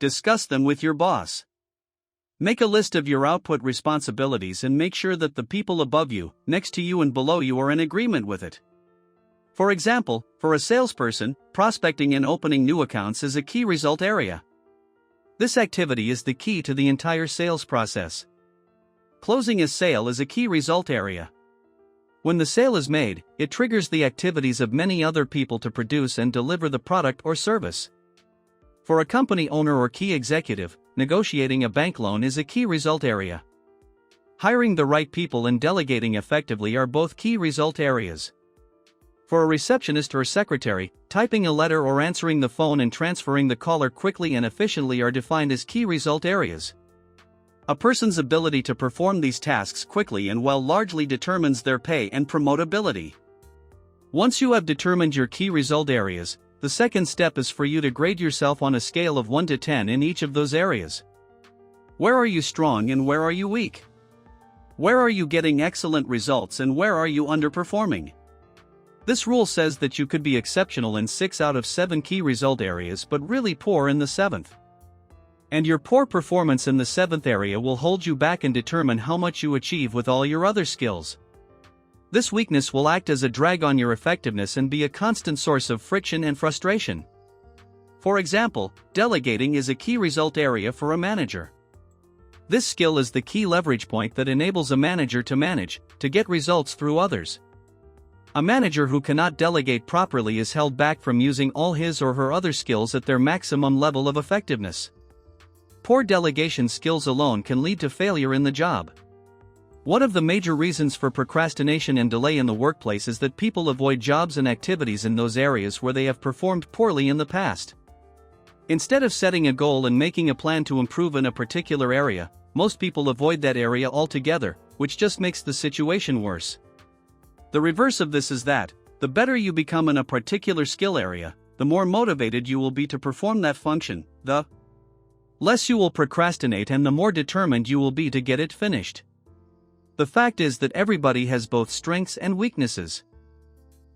A: Discuss them with your boss. Make a list of your output responsibilities and make sure that the people above you, next to you and below you are in agreement with it. For example, for a salesperson, prospecting and opening new accounts is a key result area. This activity is the key to the entire sales process. Closing a sale is a key result area. When the sale is made, it triggers the activities of many other people to produce and deliver the product or service. For a company owner or key executive, negotiating a bank loan is a key result area. Hiring the right people and delegating effectively are both key result areas. For a receptionist or secretary, typing a letter or answering the phone and transferring the caller quickly and efficiently are defined as key result areas. A person's ability to perform these tasks quickly and well largely determines their pay and promotability. Once you have determined your key result areas, the second step is for you to grade yourself on a scale of 1 to 10 in each of those areas. Where are you strong and where are you weak? Where are you getting excellent results and where are you underperforming? This rule says that you could be exceptional in 6 out of 7 key result areas but really poor in the 7th. And your poor performance in the 7th area will hold you back and determine how much you achieve with all your other skills. This weakness will act as a drag on your effectiveness and be a constant source of friction and frustration. For example, delegating is a key result area for a manager. This skill is the key leverage point that enables a manager to manage, to get results through others. A manager who cannot delegate properly is held back from using all his or her other skills at their maximum level of effectiveness. Poor delegation skills alone can lead to failure in the job. One of the major reasons for procrastination and delay in the workplace is that people avoid jobs and activities in those areas where they have performed poorly in the past. Instead of setting a goal and making a plan to improve in a particular area, most people avoid that area altogether, which just makes the situation worse. The reverse of this is that, the better you become in a particular skill area, the more motivated you will be to perform that function, the less you will procrastinate and the more determined you will be to get it finished. The fact is that everybody has both strengths and weaknesses.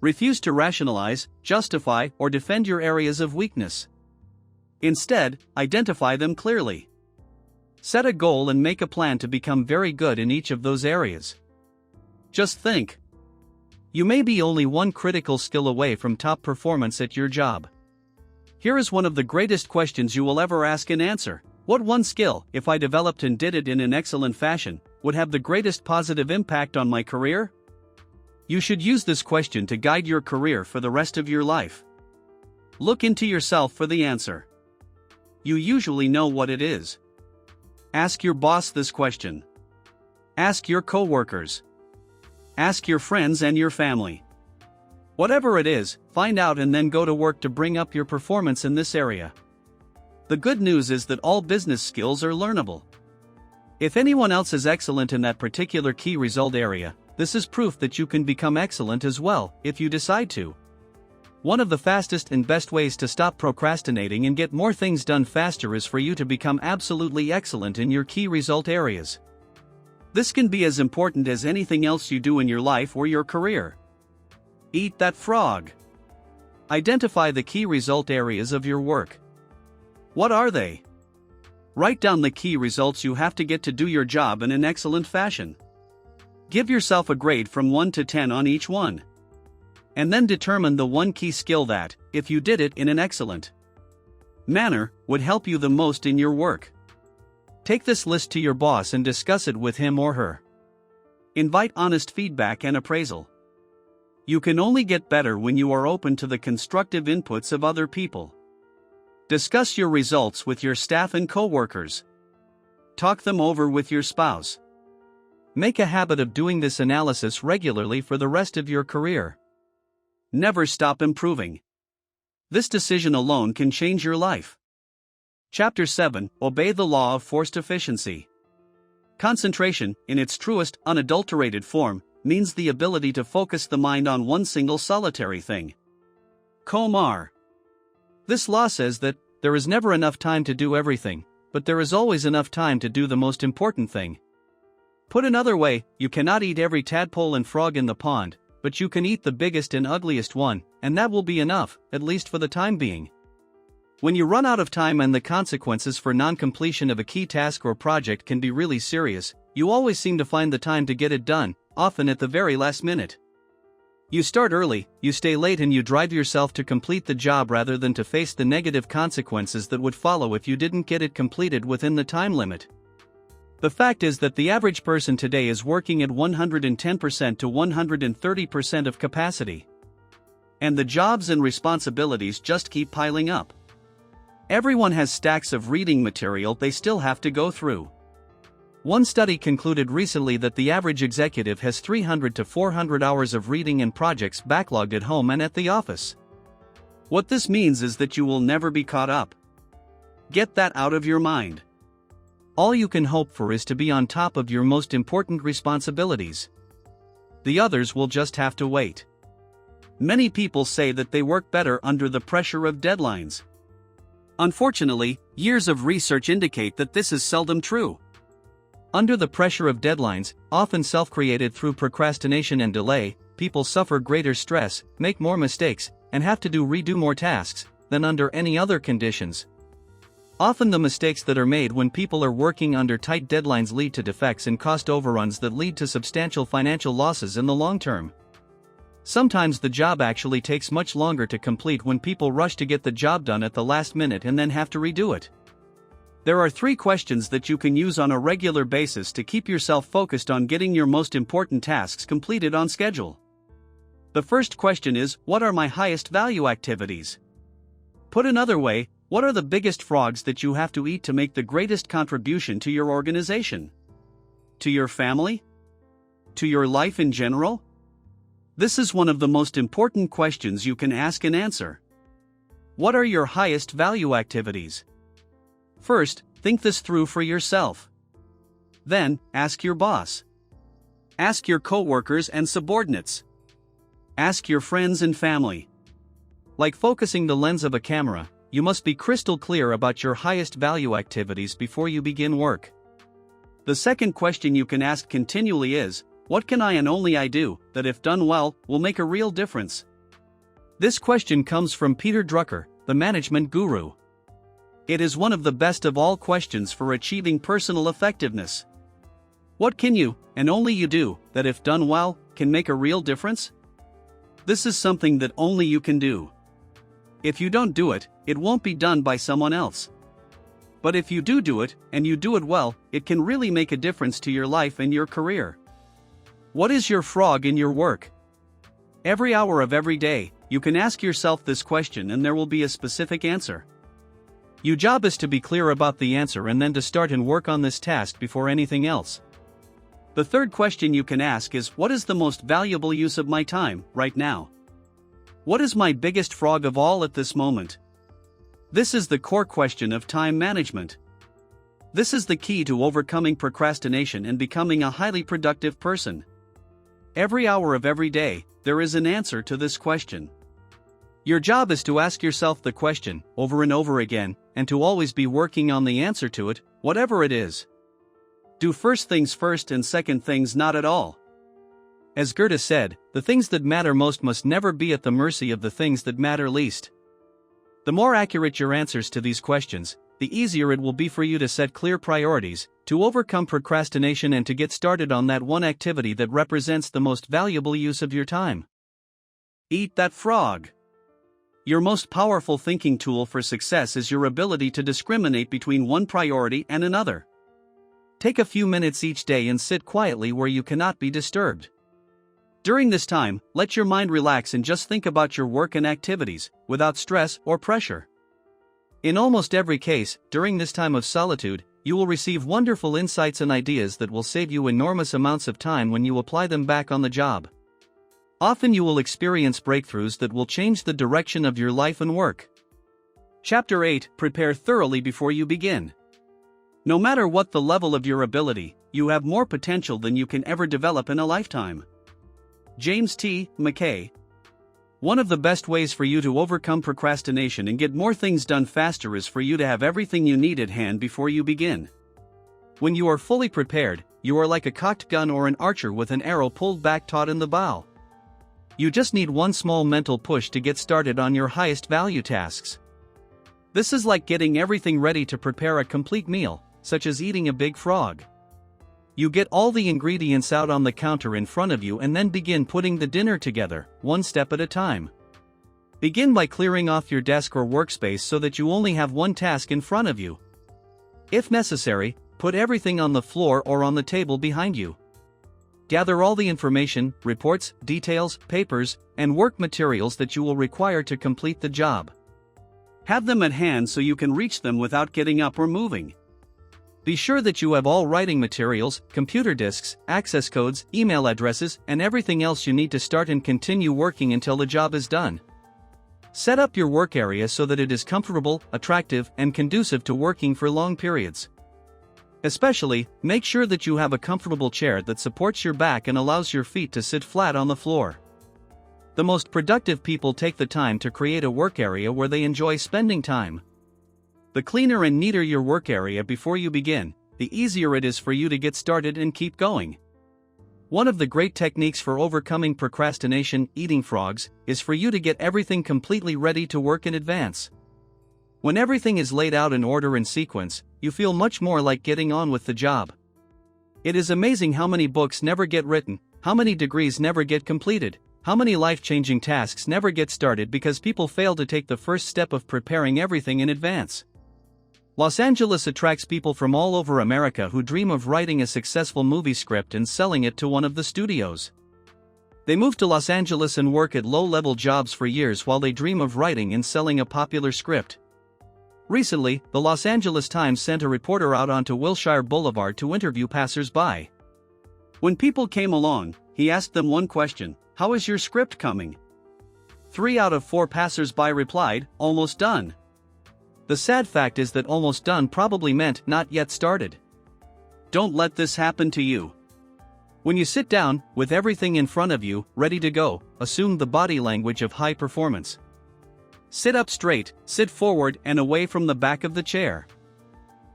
A: Refuse to rationalize, justify, or defend your areas of weakness. Instead, identify them clearly. Set a goal and make a plan to become very good in each of those areas. Just think. You may be only one critical skill away from top performance at your job. Here is one of the greatest questions you will ever ask and answer. What one skill, if I developed and did it in an excellent fashion, would have the greatest positive impact on my career? You should use this question to guide your career for the rest of your life. Look into yourself for the answer. You usually know what it is. Ask your boss this question. Ask your coworkers. Ask your friends and your family. Whatever it is, find out and then go to work to bring up your performance in this area. The good news is that all business skills are learnable. If anyone else is excellent in that particular key result area, this is proof that you can become excellent as well, if you decide to. One of the fastest and best ways to stop procrastinating and get more things done faster is for you to become absolutely excellent in your key result areas. This can be as important as anything else you do in your life or your career. Eat that frog. Identify the key result areas of your work. What are they? Write down the key results you have to get to do your job in an excellent fashion. Give yourself a grade from 1 to 10 on each one. And then determine the one key skill that, if you did it in an excellent manner, would help you the most in your work. Take this list to your boss and discuss it with him or her. Invite honest feedback and appraisal. You can only get better when you are open to the constructive inputs of other people. Discuss your results with your staff and coworkers. Talk them over with your spouse. Make a habit of doing this analysis regularly for the rest of your career. Never stop improving. This decision alone can change your life. Chapter 7: Obey the Law of Forced Efficiency. Concentration, in its truest, unadulterated form, means the ability to focus the mind on one single solitary thing. Komar. This law says that there is never enough time to do everything, but there is always enough time to do the most important thing. Put another way, you cannot eat every tadpole and frog in the pond, but you can eat the biggest and ugliest one, and that will be enough, at least for the time being. When you run out of time and the consequences for non-completion of a key task or project can be really serious, you always seem to find the time to get it done, often at the very last minute. You start early, you stay late, and you drive yourself to complete the job rather than to face the negative consequences that would follow if you didn't get it completed within the time limit. The fact is that the average person today is working at 110% to 130% of capacity. And the jobs and responsibilities just keep piling up. Everyone has stacks of reading material they still have to go through. One study concluded recently that the average executive has 300 to 400 hours of reading and projects backlogged at home and at the office. What this means is that you will never be caught up. Get that out of your mind. All you can hope for is to be on top of your most important responsibilities. The others will just have to wait. Many people say that they work better under the pressure of deadlines. Unfortunately, years of research indicate that this is seldom true. Under the pressure of deadlines, often self-created through procrastination and delay, people suffer greater stress, make more mistakes, and have to redo more tasks than under any other conditions. Often the mistakes that are made when people are working under tight deadlines lead to defects and cost overruns that lead to substantial financial losses in the long term. Sometimes the job actually takes much longer to complete when people rush to get the job done at the last minute and then have to redo it. There are 3 questions that you can use on a regular basis to keep yourself focused on getting your most important tasks completed on schedule. The first question is, what are my highest value activities? Put another way, what are the biggest frogs that you have to eat to make the greatest contribution to your organization? To your family? To your life in general? This is one of the most important questions you can ask and answer. What are your highest value activities? First, think this through for yourself. Then, ask your boss. Ask your coworkers and subordinates. Ask your friends and family. Like focusing the lens of a camera, you must be crystal clear about your highest value activities before you begin work. The second question you can ask continually is, what can I and only I do, that if done well, will make a real difference? This question comes from Peter Drucker, the management guru. It is one of the best of all questions for achieving personal effectiveness. What can you, and only you do, that if done well, can make a real difference? This is something that only you can do. If you don't do it, it won't be done by someone else. But if you do it, and you do it well, it can really make a difference to your life and your career. What is your frog in your work? Every hour of every day, you can ask yourself this question and there will be a specific answer. Your job is to be clear about the answer and then to start and work on this task before anything else. The third question you can ask is, what is the most valuable use of my time, right now? What is my biggest frog of all at this moment? This is the core question of time management. This is the key to overcoming procrastination and becoming a highly productive person. Every hour of every day, there is an answer to this question. Your job is to ask yourself the question, over and over again, and to always be working on the answer to it, whatever it is. Do first things first and second things not at all. As Goethe said, the things that matter most must never be at the mercy of the things that matter least. The more accurate your answers to these questions, the easier it will be for you to set clear priorities, to overcome procrastination and to get started on that one activity that represents the most valuable use of your time. Eat that frog. Your most powerful thinking tool for success is your ability to discriminate between one priority and another. Take a few minutes each day and sit quietly where you cannot be disturbed. During this time, let your mind relax and just think about your work and activities, without stress or pressure. In almost every case, during this time of solitude, you will receive wonderful insights and ideas that will save you enormous amounts of time when you apply them back on the job. Often you will experience breakthroughs that will change the direction of your life and work. Chapter 8: Prepare thoroughly before you begin. No matter what the level of your ability, you have more potential than you can ever develop in a lifetime. James T. McKay. One of the best ways for you to overcome procrastination and get more things done faster is for you to have everything you need at hand before you begin. When you are fully prepared, you are like a cocked gun or an archer with an arrow pulled back taut in the bow. You just need one small mental push to get started on your highest value tasks. This is like getting everything ready to prepare a complete meal, such as eating a big frog. You get all the ingredients out on the counter in front of you and then begin putting the dinner together, one step at a time. Begin by clearing off your desk or workspace so that you only have one task in front of you. If necessary, Put everything on the floor or on the table behind you. Gather all the information, reports, details, papers, and work materials that you will require to complete the job. Have them at hand so you can reach them without getting up or moving. Be sure that you have all writing materials, computer disks, access codes, email addresses, and everything else you need to start and continue working until the job is done. Set up your work area so that it is comfortable, attractive, and conducive to working for long periods. Especially, make sure that you have a comfortable chair that supports your back and allows your feet to sit flat on the floor. The most productive people take the time to create a work area where they enjoy spending time. The cleaner and neater your work area before you begin, the easier it is for you to get started and keep going. One of the great techniques for overcoming procrastination, eating frogs, is for you to get everything completely ready to work in advance. When everything is laid out in order and sequence, you feel much more like getting on with the job. It is amazing how many books never get written, how many degrees never get completed, how many life-changing tasks never get started because people fail to take the first step of preparing everything in advance. Los Angeles attracts people from all over America who dream of writing a successful movie script and selling it to one of the studios. They move to Los Angeles and work at low-level jobs for years while they dream of writing and selling a popular script. Recently, the Los Angeles Times sent a reporter out onto Wilshire Boulevard to interview passers-by. When people came along, he asked them one question: "How is your script coming?" 3 out of 4 passers-by replied, "Almost done." The sad fact is that almost done probably meant not yet started. Don't let this happen to you. When you sit down, with everything in front of you, ready to go, assume the body language of high performance. Sit up straight, sit forward and away from the back of the chair.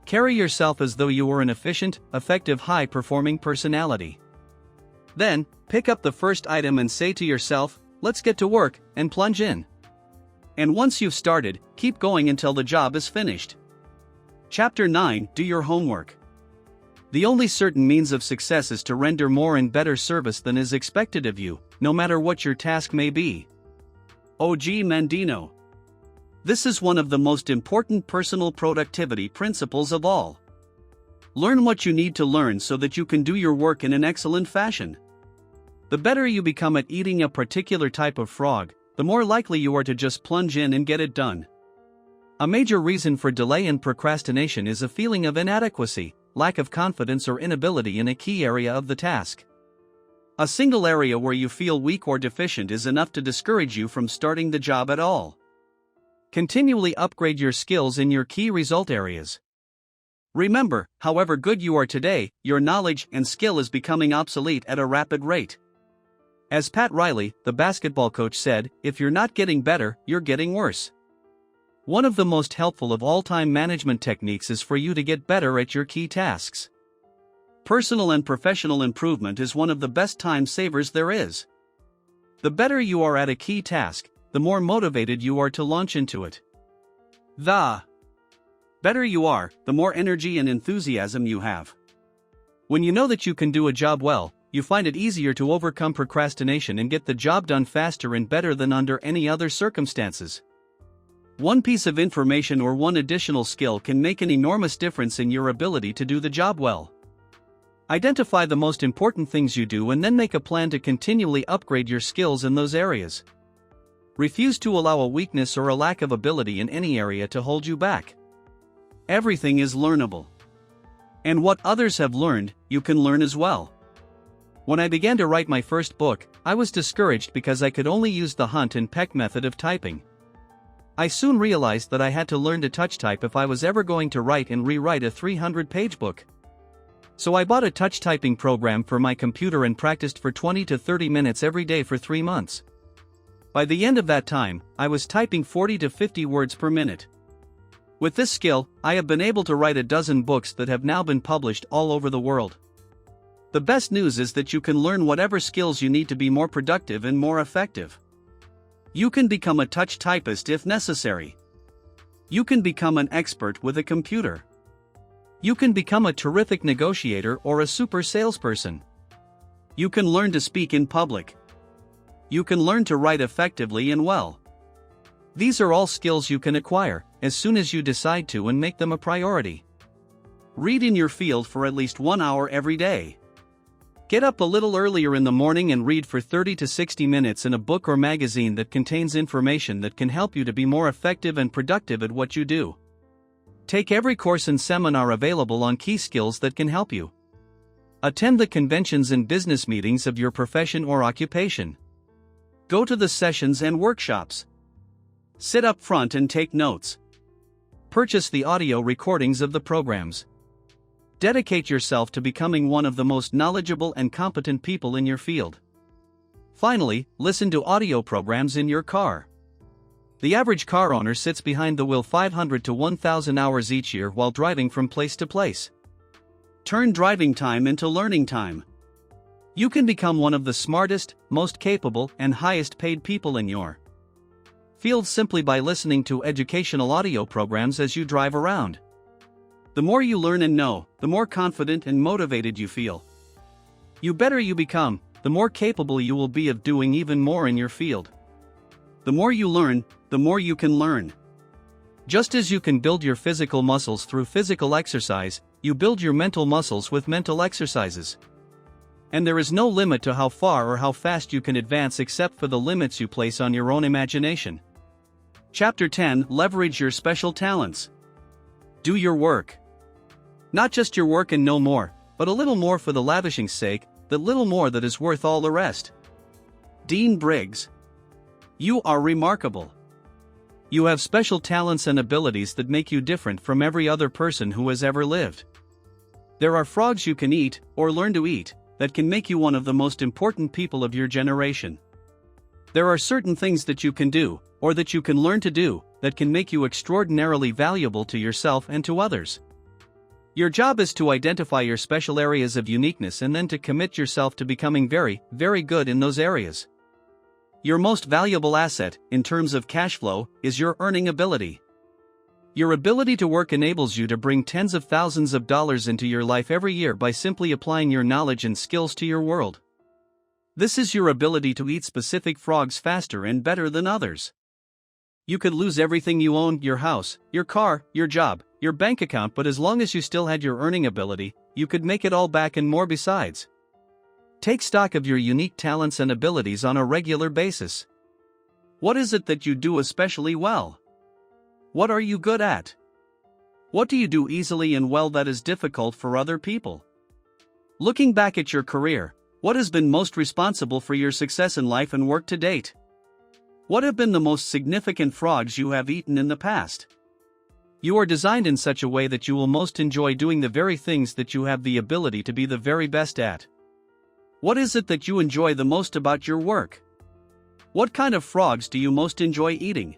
A: Carry yourself as though you were an efficient, effective, high-performing personality. Then, pick up the first item and say to yourself, "Let's get to work," and plunge in. And once you've started, keep going until the job is finished. Chapter 9: Do your homework. The only certain means of success is to render more and better service than is expected of you, no matter what your task may be. O.G. Mandino. This is one of the most important personal productivity principles of all. Learn what you need to learn so that you can do your work in an excellent fashion. The better you become at eating a particular type of frog, the more likely you are to just plunge in and get it done. A major reason for delay and procrastination is a feeling of inadequacy, lack of confidence, or inability in a key area of the task. A single area where you feel weak or deficient is enough to discourage you from starting the job at all. Continually upgrade your skills in your key result areas. Remember, however good you are today, your knowledge and skill is becoming obsolete at a rapid rate. As Pat Riley, the basketball coach, said, "If you're not getting better, you're getting worse." One of the most helpful of all time management techniques is for you to get better at your key tasks. Personal and professional improvement is one of the best time savers there is. The better you are at a key task, the more motivated you are to launch into it. The better you are, the more energy and enthusiasm you have. When you know that you can do a job well, you find it easier to overcome procrastination and get the job done faster and better than under any other circumstances. One piece of information or one additional skill can make an enormous difference in your ability to do the job well. Identify the most important things you do and then make a plan to continually upgrade your skills in those areas. Refuse to allow a weakness or a lack of ability in any area to hold you back. Everything is learnable. And what others have learned, you can learn as well. When I began to write my first book, I was discouraged because I could only use the hunt and peck method of typing. I soon realized that I had to learn to touch type if I was ever going to write and rewrite a 300-page book. So I bought a touch typing program for my computer and practiced for 20 to 30 minutes every day for 3 months. By the end of that time, I was typing 40 to 50 words per minute. With this skill, I have been able to write a dozen books that have now been published all over the world. The best news is that you can learn whatever skills you need to be more productive and more effective. You can become a touch typist if necessary. You can become an expert with a computer. You can become a terrific negotiator or a super salesperson. You can learn to speak in public. You can learn to write effectively and well. These are all skills you can acquire, as soon as you decide to and make them a priority. Read in your field for at least 1 hour every day. Get up a little earlier in the morning and read for 30 to 60 minutes in a book or magazine that contains information that can help you to be more effective and productive at what you do. Take every course and seminar available on key skills that can help you. Attend the conventions and business meetings of your profession or occupation. Go to the sessions and workshops. Sit up front and take notes. Purchase the audio recordings of the programs. Dedicate yourself to becoming one of the most knowledgeable and competent people in your field. Finally, listen to audio programs in your car. The average car owner sits behind the wheel 500 to 1,000 hours each year while driving from place to place. Turn driving time into learning time. You can become one of the smartest, most capable, and highest paid people in your field simply by listening to educational audio programs as you drive around. The more you learn and know, the more confident and motivated you feel. The better you become, the more capable you will be of doing even more in your field. The more you learn, the more you can learn. Just as you can build your physical muscles through physical exercise, you build your mental muscles with mental exercises. And there is no limit to how far or how fast you can advance except for the limits you place on your own imagination. Chapter 10: Leverage your special talents. Do your work. Not just your work and no more, but a little more for the lavishing's sake, that little more that is worth all the rest. Dean Briggs. You are remarkable. You have special talents and abilities that make you different from every other person who has ever lived. There are frogs you can eat, or learn to eat, that can make you one of the most important people of your generation. There are certain things that you can do, or that you can learn to do, that can make you extraordinarily valuable to yourself and to others. Your job is to identify your special areas of uniqueness and then to commit yourself to becoming very, very good in those areas. Your most valuable asset, in terms of cash flow, is your earning ability. Your ability to work enables you to bring tens of thousands of dollars into your life every year by simply applying your knowledge and skills to your world. This is your ability to eat specific frogs faster and better than others. You could lose everything you own, your house, your car, your job, your bank account, but as long as you still had your earning ability, you could make it all back and more besides. Take stock of your unique talents and abilities on a regular basis. What is it that you do especially well? What are you good at? What do you do easily and well that is difficult for other people? Looking back at your career, what has been most responsible for your success in life and work to date? What have been the most significant frogs you have eaten in the past? You are designed in such a way that you will most enjoy doing the very things that you have the ability to be the very best at. What is it that you enjoy the most about your work? What kind of frogs do you most enjoy eating?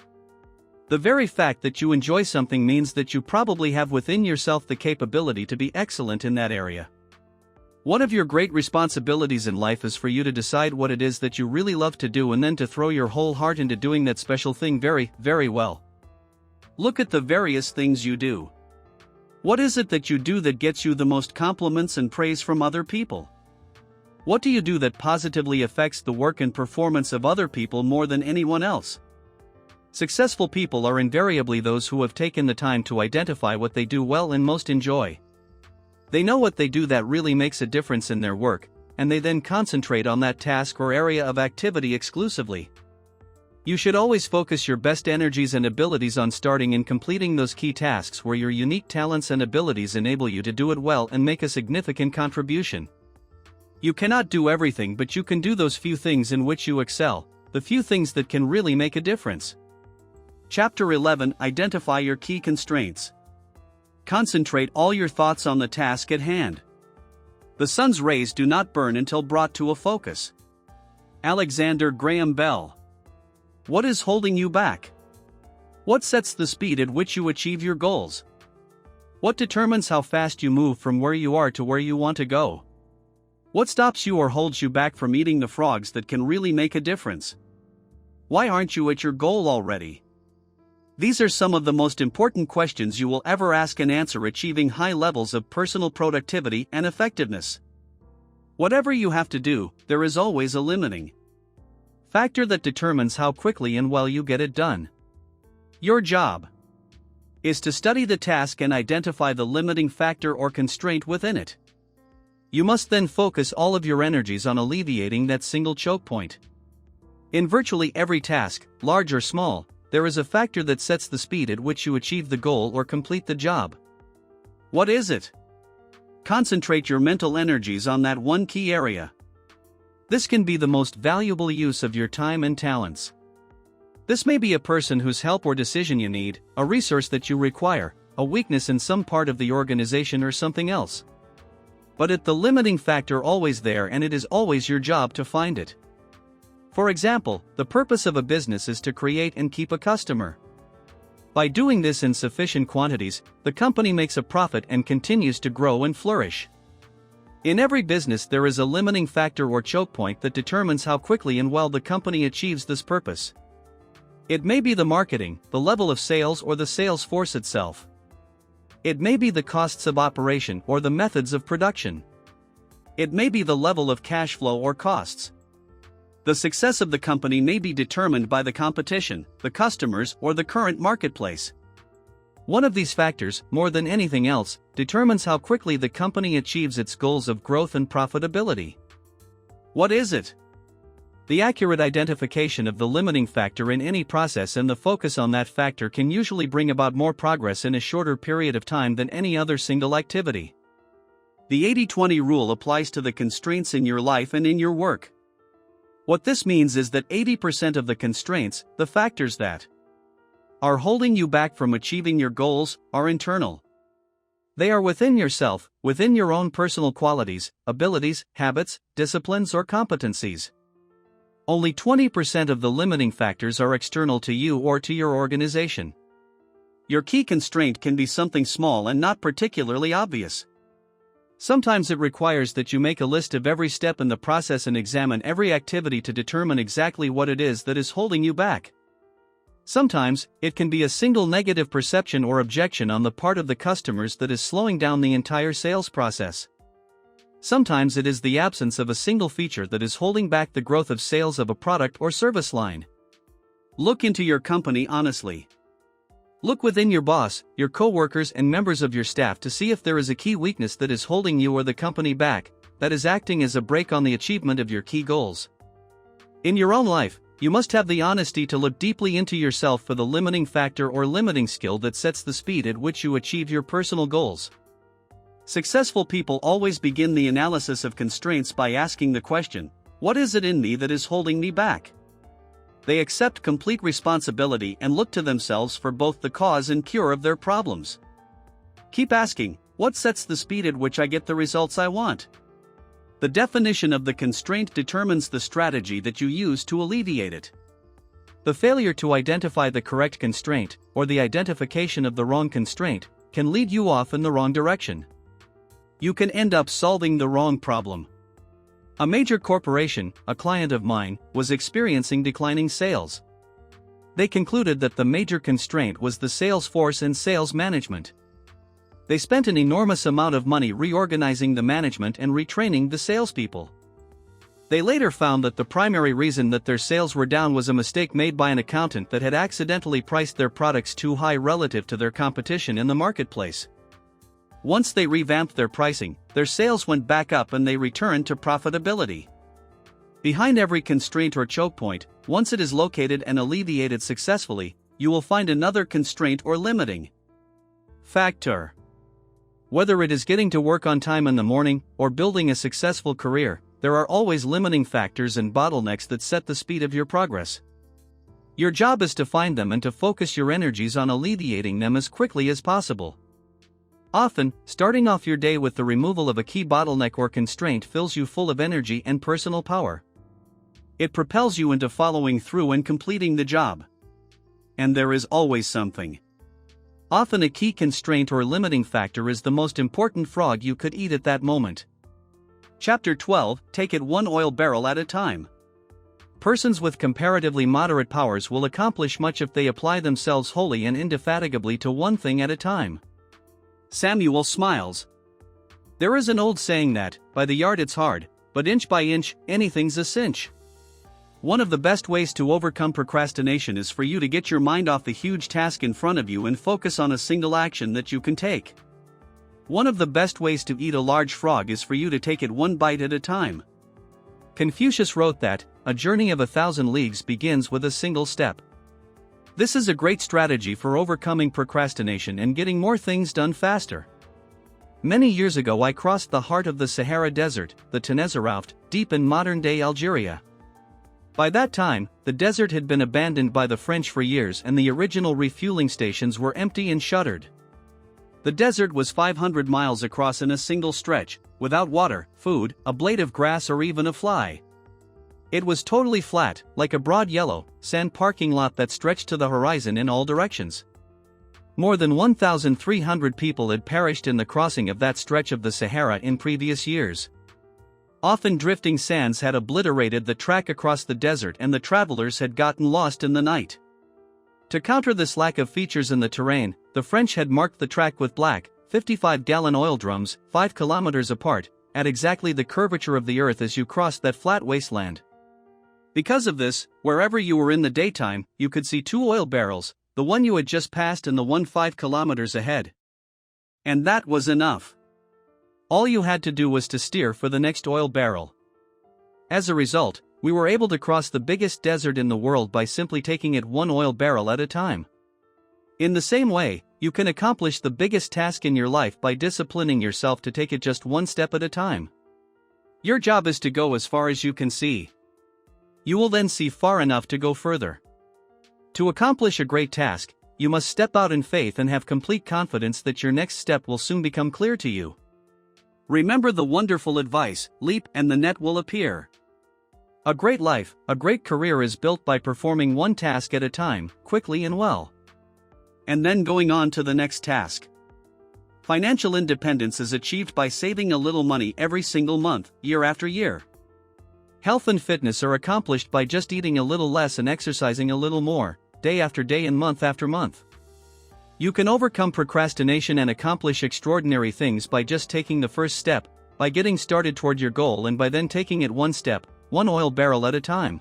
A: The very fact that you enjoy something means that you probably have within yourself the capability to be excellent in that area. One of your great responsibilities in life is for you to decide what it is that you really love to do and then to throw your whole heart into doing that special thing very, very well. Look at the various things you do. What is it that you do that gets you the most compliments and praise from other people? What do you do that positively affects the work and performance of other people more than anyone else? Successful people are invariably those who have taken the time to identify what they do well and most enjoy. They know what they do that really makes a difference in their work, and they then concentrate on that task or area of activity exclusively. You should always focus your best energies and abilities on starting and completing those key tasks where your unique talents and abilities enable you to do it well and make a significant contribution. You cannot do everything, but you can do those few things in which you excel, the few things that can really make a difference. Chapter 11: Identify your key constraints. Concentrate all your thoughts on the task at hand. The sun's rays do not burn until brought to a focus. Alexander Graham Bell. What is holding you back? What sets the speed at which you achieve your goals? What determines how fast you move from where you are to where you want to go? What stops you or holds you back from eating the frogs that can really make a difference? Why aren't you at your goal already? These are some of the most important questions you will ever ask and answer achieving high levels of personal productivity and effectiveness. Whatever you have to do, there is always a limiting factor that determines how quickly and well you get it done. Your job. is to study the task and identify the limiting factor or constraint within it. You must then focus all of your energies on alleviating that single choke point. In virtually every task, large or small, there is a factor that sets the speed at which you achieve the goal or complete the job. What is it? Concentrate your mental energies on that one key area. This can be the most valuable use of your time and talents. This may be a person whose help or decision you need, a resource that you require, a weakness in some part of the organization, or something else. But it's the limiting factor always there, and it is always your job to find it. For example, the purpose of a business is to create and keep a customer. By doing this in sufficient quantities, the company makes a profit and continues to grow and flourish. In every business, there is a limiting factor or choke point that determines how quickly and well the company achieves this purpose. It may be the marketing, the level of sales, or the sales force itself. It may be the costs of operation or the methods of production. It may be the level of cash flow or costs. The success of the company may be determined by the competition, the customers, or the current marketplace. One of these factors, more than anything else, determines how quickly the company achieves its goals of growth and profitability. What is it? The accurate identification of the limiting factor in any process and the focus on that factor can usually bring about more progress in a shorter period of time than any other single activity. The 80-20 rule applies to the constraints in your life and in your work. What this means is that 80% of the constraints, the factors that are holding you back from achieving your goals, are internal. They are within yourself, within your own personal qualities, abilities, habits, disciplines, or competencies. Only 20% of the limiting factors are external to you or to your organization. Your key constraint can be something small and not particularly obvious. Sometimes it requires that you make a list of every step in the process and examine every activity to determine exactly what it is that is holding you back. Sometimes, it can be a single negative perception or objection on the part of the customers that is slowing down the entire sales process. Sometimes it is the absence of a single feature that is holding back the growth of sales of a product or service line. Look into your company honestly. Look within your boss, your coworkers, and members of your staff to see if there is a key weakness that is holding you or the company back, that is acting as a brake on the achievement of your key goals. In your own life, you must have the honesty to look deeply into yourself for the limiting factor or limiting skill that sets the speed at which you achieve your personal goals. Successful people always begin the analysis of constraints by asking the question, what is it in me that is holding me back? They accept complete responsibility and look to themselves for both the cause and cure of their problems. Keep asking, what sets the speed at which I get the results I want? The definition of the constraint determines the strategy that you use to alleviate it. The failure to identify the correct constraint, or the identification of the wrong constraint, can lead you off in the wrong direction. You can end up solving the wrong problem. A major corporation, a client of mine, was experiencing declining sales. They concluded that the major constraint was the sales force and sales management. They spent an enormous amount of money reorganizing the management and retraining the salespeople. They later found that the primary reason that their sales were down was a mistake made by an accountant that had accidentally priced their products too high relative to their competition in the marketplace. Once they revamped their pricing, their sales went back up and they returned to profitability. Behind every constraint or choke point, once it is located and alleviated successfully, you will find another constraint or limiting factor. Whether it is getting to work on time in the morning or building a successful career, there are always limiting factors and bottlenecks that set the speed of your progress. Your job is to find them and to focus your energies on alleviating them as quickly as possible. Often, starting off your day with the removal of a key bottleneck or constraint fills you full of energy and personal power. It propels you into following through and completing the job. And there is always something. Often a key constraint or limiting factor is the most important frog you could eat at that moment. Chapter 12, Take it one oil barrel at a time. Persons with comparatively moderate powers will accomplish much if they apply themselves wholly and indefatigably to one thing at a time. Samuel smiles. There is an old saying that, by the yard it's hard, but inch by inch, anything's a cinch. One of the best ways to overcome procrastination is for you to get your mind off the huge task in front of you and focus on a single action that you can take. One of the best ways to eat a large frog is for you to take it one bite at a time. Confucius wrote that, "A journey of 1,000 leagues begins with a single step." This is a great strategy for overcoming procrastination and getting more things done faster. Many years ago I crossed the heart of the Sahara Desert, the Tinezeraft, deep in modern-day Algeria. By that time, the desert had been abandoned by the French for years and the original refueling stations were empty and shuttered. The desert was 500 miles across in a single stretch, without water, food, a blade of grass or even a fly. It was totally flat, like a broad yellow, sand parking lot that stretched to the horizon in all directions. More than 1,300 people had perished in the crossing of that stretch of the Sahara in previous years. Often drifting sands had obliterated the track across the desert and the travelers had gotten lost in the night. To counter this lack of features in the terrain, the French had marked the track with black, 55-gallon oil drums, 5 kilometers apart, at exactly the curvature of the earth as you crossed that flat wasteland. Because of this, wherever you were in the daytime, you could see 2 oil barrels, the one you had just passed and the one 5 kilometers ahead. And that was enough. All you had to do was to steer for the next oil barrel. As a result, we were able to cross the biggest desert in the world by simply taking it one oil barrel at a time. In the same way, you can accomplish the biggest task in your life by disciplining yourself to take it just one step at a time. Your job is to go as far as you can see. You will then see far enough to go further. To accomplish a great task, you must step out in faith and have complete confidence that your next step will soon become clear to you. Remember the wonderful advice, leap and the net will appear. A great life, a great career is built by performing one task at a time, quickly and well. And then going on to the next task. Financial independence is achieved by saving a little money every single month, year after year. Health and fitness are accomplished by just eating a little less and exercising a little more, day after day and month after month. You can overcome procrastination and accomplish extraordinary things by just taking the first step, by getting started toward your goal and by then taking it one step, one oil barrel at a time.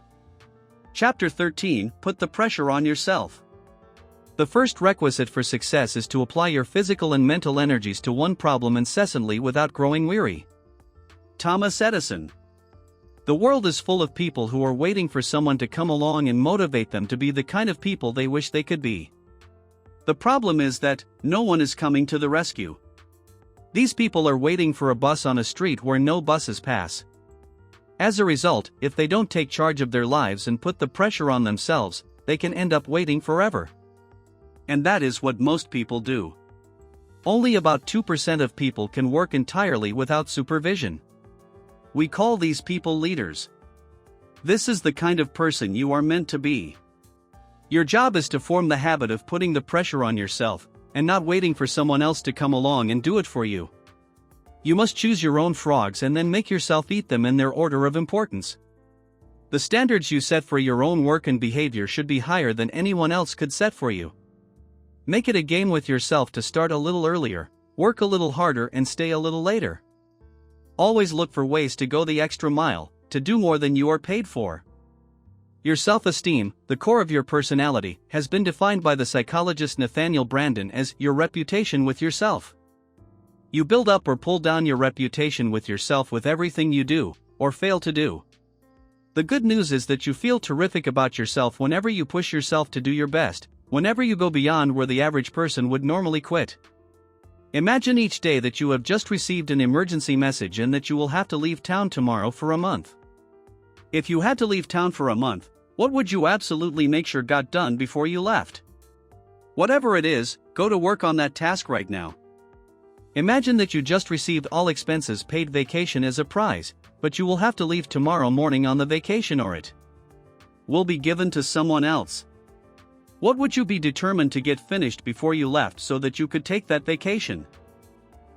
A: Chapter 13, Put the pressure on yourself. The first requisite for success is to apply your physical and mental energies to one problem incessantly without growing weary. Thomas Edison. The world is full of people who are waiting for someone to come along and motivate them to be the kind of people they wish they could be. The problem is that no one is coming to the rescue. These people are waiting for a bus on a street where no buses pass. As a result, if they don't take charge of their lives and put the pressure on themselves, they can end up waiting forever. And that is what most people do. Only about 2% of people can work entirely without supervision. We call these people leaders. This is the kind of person you are meant to be. Your job is to form the habit of putting the pressure on yourself, and not waiting for someone else to come along and do it for you. You must choose your own frogs and then make yourself eat them in their order of importance. The standards you set for your own work and behavior should be higher than anyone else could set for you. Make it a game with yourself to start a little earlier, work a little harder and stay a little later. Always look for ways to go the extra mile, to do more than you are paid for. Your self-esteem, the core of your personality, has been defined by the psychologist Nathaniel Branden as your reputation with yourself. You build up or pull down your reputation with yourself with everything you do, or fail to do. The good news is that you feel terrific about yourself whenever you push yourself to do your best, whenever you go beyond where the average person would normally quit. Imagine each day that you have just received an emergency message and that you will have to leave town tomorrow for a month. If you had to leave town for a month, what would you absolutely make sure got done before you left? Whatever it is, go to work on that task right now. Imagine that you just received all expenses paid vacation as a prize, but you will have to leave tomorrow morning on the vacation or it will be given to someone else. What would you be determined to get finished before you left so that you could take that vacation?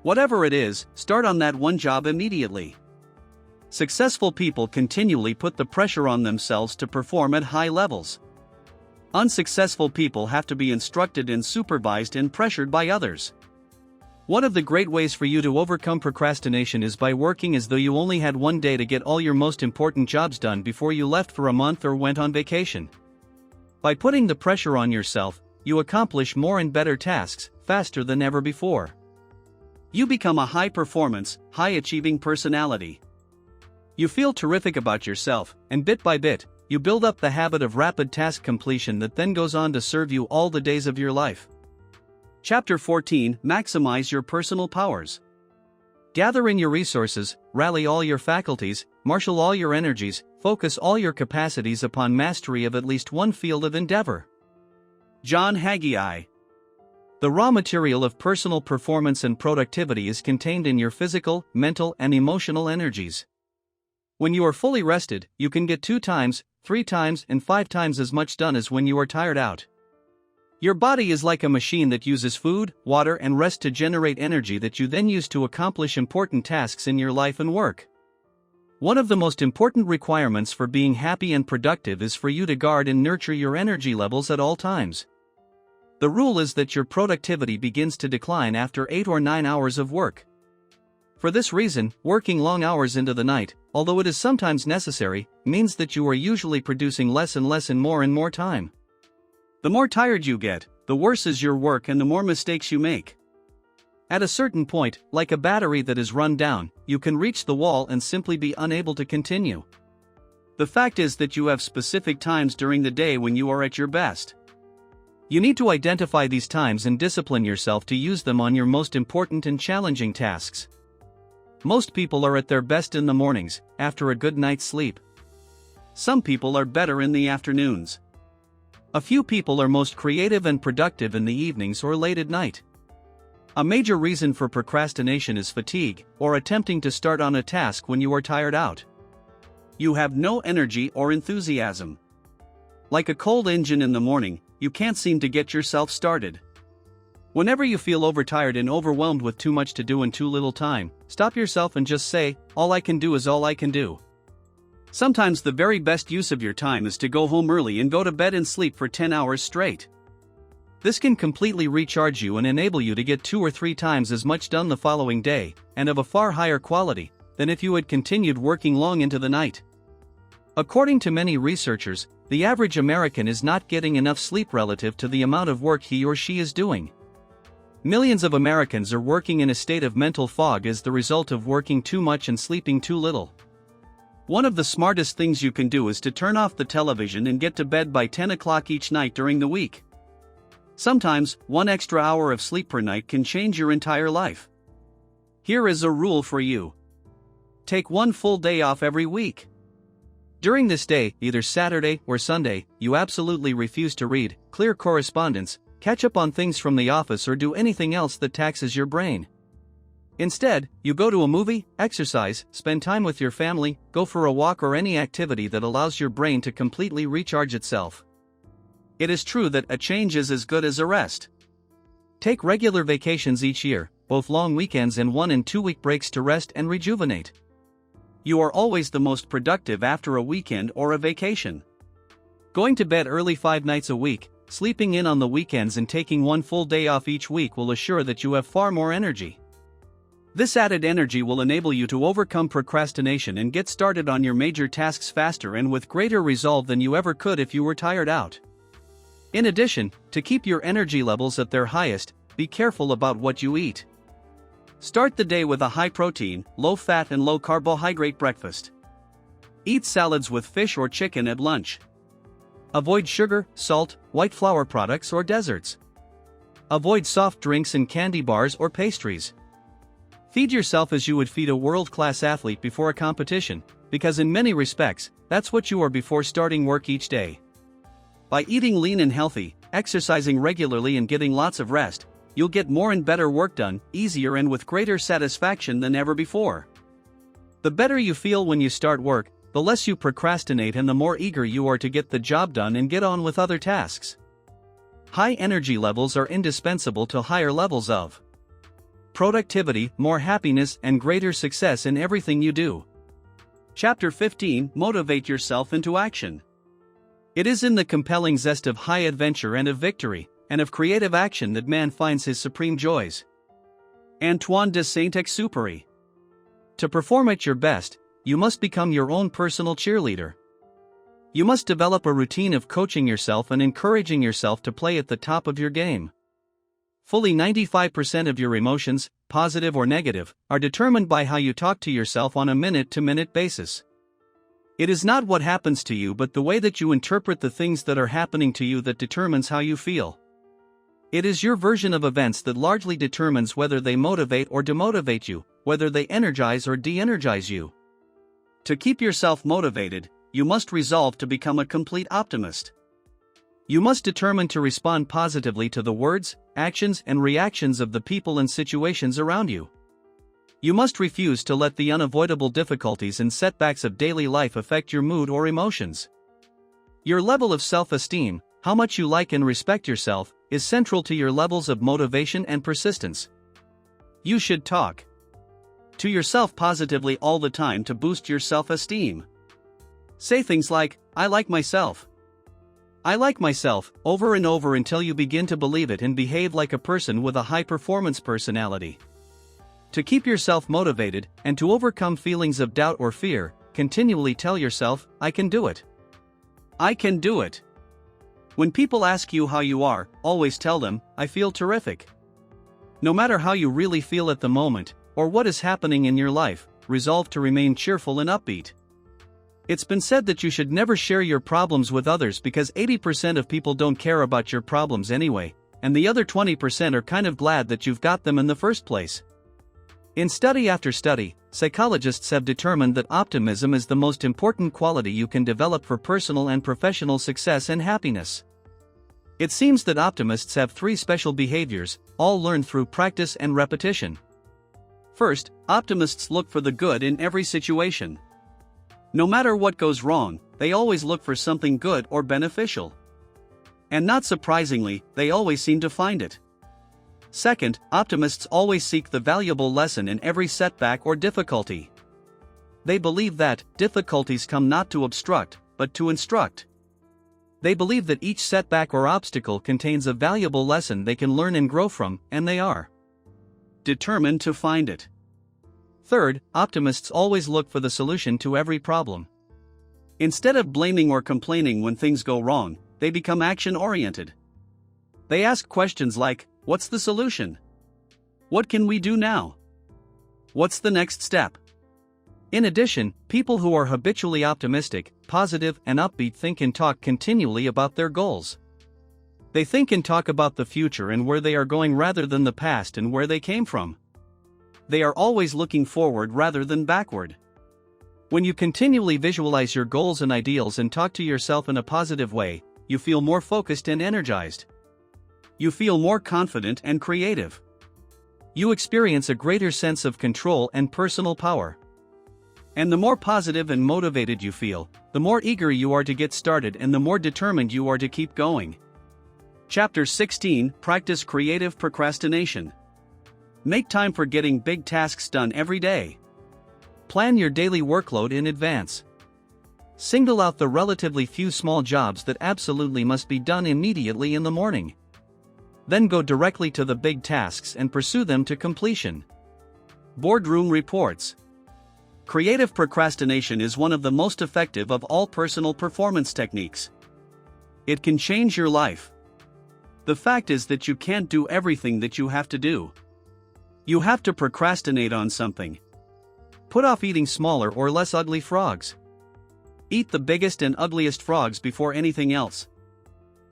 A: Whatever it is, start on that one job immediately. Successful people continually put the pressure on themselves to perform at high levels. Unsuccessful people have to be instructed and supervised and pressured by others. One of the great ways for you to overcome procrastination is by working as though you only had one day to get all your most important jobs done before you left for a month or went on vacation. By putting the pressure on yourself, you accomplish more and better tasks, faster than ever before. You become a high-performance, high-achieving personality. You feel terrific about yourself, and bit by bit, you build up the habit of rapid task completion that then goes on to serve you all the days of your life. Chapter 14: Maximize your personal powers. Gather in your resources, rally all your faculties, marshal all your energies, focus all your capacities upon mastery of at least one field of endeavor. John Haggai. The raw material of personal performance and productivity is contained in your physical, mental, and emotional energies. When you are fully rested, you can get 2 times, 3 times, and 5 times as much done as when you are tired out. Your body is like a machine that uses food, water, and rest to generate energy that you then use to accomplish important tasks in your life and work. One of the most important requirements for being happy and productive is for you to guard and nurture your energy levels at all times. The rule is that your productivity begins to decline after 8 or 9 hours of work. For this reason, working long hours into the night, although it is sometimes necessary, means that you are usually producing less and less in more time. The more tired you get, the worse is your work and the more mistakes you make. At a certain point, like a battery that is run down, you can reach the wall and simply be unable to continue. The fact is that you have specific times during the day when you are at your best. You need to identify these times and discipline yourself to use them on your most important and challenging tasks. Most people are at their best in the mornings, after a good night's sleep. Some people are better in the afternoons. A few people are most creative and productive in the evenings or late at night. A major reason for procrastination is fatigue, or attempting to start on a task when you are tired out. You have no energy or enthusiasm. Like a cold engine in the morning, you can't seem to get yourself started. Whenever you feel overtired and overwhelmed with too much to do in too little time, stop yourself and just say, "All I can do is all I can do." Sometimes the very best use of your time is to go home early and go to bed and sleep for 10 hours straight. This can completely recharge you and enable you to get 2 or 3 times as much done the following day, and of a far higher quality, than if you had continued working long into the night. According to many researchers, the average American is not getting enough sleep relative to the amount of work he or she is doing. Millions of Americans are working in a state of mental fog as the result of working too much and sleeping too little. One of the smartest things you can do is to turn off the television and get to bed by 10 o'clock each night during the week. Sometimes, 1 extra hour of sleep per night can change your entire life. Here is a rule for you. Take 1 full day off every week. During this day, either Saturday or Sunday, you absolutely refuse to read, clear correspondence, catch up on things from the office, or do anything else that taxes your brain. Instead, you go to a movie, exercise, spend time with your family, go for a walk, or any activity that allows your brain to completely recharge itself. It is true that a change is as good as a rest. Take regular vacations each year, both long weekends and 1 and 2 week breaks to rest and rejuvenate. You are always the most productive after a weekend or a vacation. Going to bed early 5 nights a week, sleeping in on the weekends, and taking 1 full day off each week will assure that you have far more energy. This added energy will enable you to overcome procrastination and get started on your major tasks faster and with greater resolve than you ever could if you were tired out. In addition, to keep your energy levels at their highest, be careful about what you eat. Start the day with a high-protein, low-fat and low-carbohydrate breakfast. Eat salads with fish or chicken at lunch. Avoid sugar, salt, white flour products, or desserts. Avoid soft drinks and candy bars or pastries. Feed yourself as you would feed a world-class athlete before a competition, because in many respects, that's what you are before starting work each day. By eating lean and healthy, exercising regularly, and getting lots of rest, you'll get more and better work done, easier and with greater satisfaction than ever before. The better you feel when you start work, the less you procrastinate and the more eager you are to get the job done and get on with other tasks. High energy levels are indispensable to higher levels of productivity, more happiness, and greater success in everything you do. Chapter 15: Motivate yourself into action. It is in the compelling zest of high adventure and of victory, and of creative action that man finds his supreme joys. Antoine de Saint-Exupéry. To perform at your best, you must become your own personal cheerleader. You must develop a routine of coaching yourself and encouraging yourself to play at the top of your game. Fully 95% of your emotions, positive or negative, are determined by how you talk to yourself on a minute-to-minute basis. It is not what happens to you but the way that you interpret the things that are happening to you that determines how you feel. It is your version of events that largely determines whether they motivate or demotivate you, whether they energize or de-energize you. To keep yourself motivated, you must resolve to become a complete optimist. You must determine to respond positively to the words, actions, and reactions of the people and situations around you. You must refuse to let the unavoidable difficulties and setbacks of daily life affect your mood or emotions. Your level of self-esteem, how much you like and respect yourself, is central to your levels of motivation and persistence. You should talk to yourself positively all the time to boost your self-esteem. Say things like, "I like myself. I like myself," over and over until you begin to believe it and behave like a person with a high-performance personality. To keep yourself motivated, and to overcome feelings of doubt or fear, continually tell yourself, "I can do it. I can do it." When people ask you how you are, always tell them, "I feel terrific." No matter how you really feel at the moment, or what is happening in your life, resolve to remain cheerful and upbeat. It's been said that you should never share your problems with others because 80% of people don't care about your problems anyway, and the other 20% are kind of glad that you've got them in the first place. In study after study, psychologists have determined that optimism is the most important quality you can develop for personal and professional success and happiness. It seems that optimists have 3 special behaviors, all learned through practice and repetition. First, optimists look for the good in every situation. No matter what goes wrong, they always look for something good or beneficial. And not surprisingly, they always seem to find it. Second, optimists always seek the valuable lesson in every setback or difficulty. They believe that difficulties come not to obstruct, but to instruct. They believe that each setback or obstacle contains a valuable lesson they can learn and grow from, and they are determined to find it. Third, optimists always look for the solution to every problem. Instead of blaming or complaining when things go wrong, they become action-oriented. They ask questions like, "What's the solution? What can we do now? What's the next step?" In addition, people who are habitually optimistic, positive, and upbeat think and talk continually about their goals. They think and talk about the future and where they are going rather than the past and where they came from. They are always looking forward rather than backward. When you continually visualize your goals and ideals and talk to yourself in a positive way, you feel more focused and energized. You feel more confident and creative. You experience a greater sense of control and personal power. And the more positive and motivated you feel, the more eager you are to get started and the more determined you are to keep going. Chapter 16, Practice Creative Procrastination. Make time for getting big tasks done every day. Plan your daily workload in advance. Single out the relatively few small jobs that absolutely must be done immediately in the morning. Then go directly to the big tasks and pursue them to completion. Boardroom reports. Creative procrastination is one of the most effective of all personal performance techniques. It can change your life. The fact is that you can't do everything that you have to do. You have to procrastinate on something. Put off eating smaller or less ugly frogs. Eat the biggest and ugliest frogs before anything else.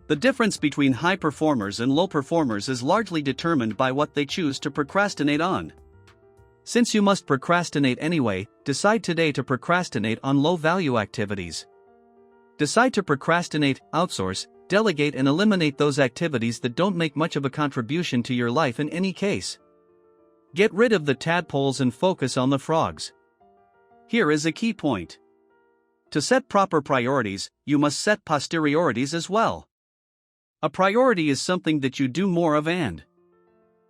A: The difference between high performers and low performers is largely determined by what they choose to procrastinate on. Since you must procrastinate anyway, decide today to procrastinate on low-value activities. Decide to procrastinate, outsource, delegate and eliminate those activities that don't make much of a contribution to your life in any case. Get rid of the tadpoles and focus on the frogs. Here is a key point. To set proper priorities, you must set posteriorities as well. A priority is something that you do more of and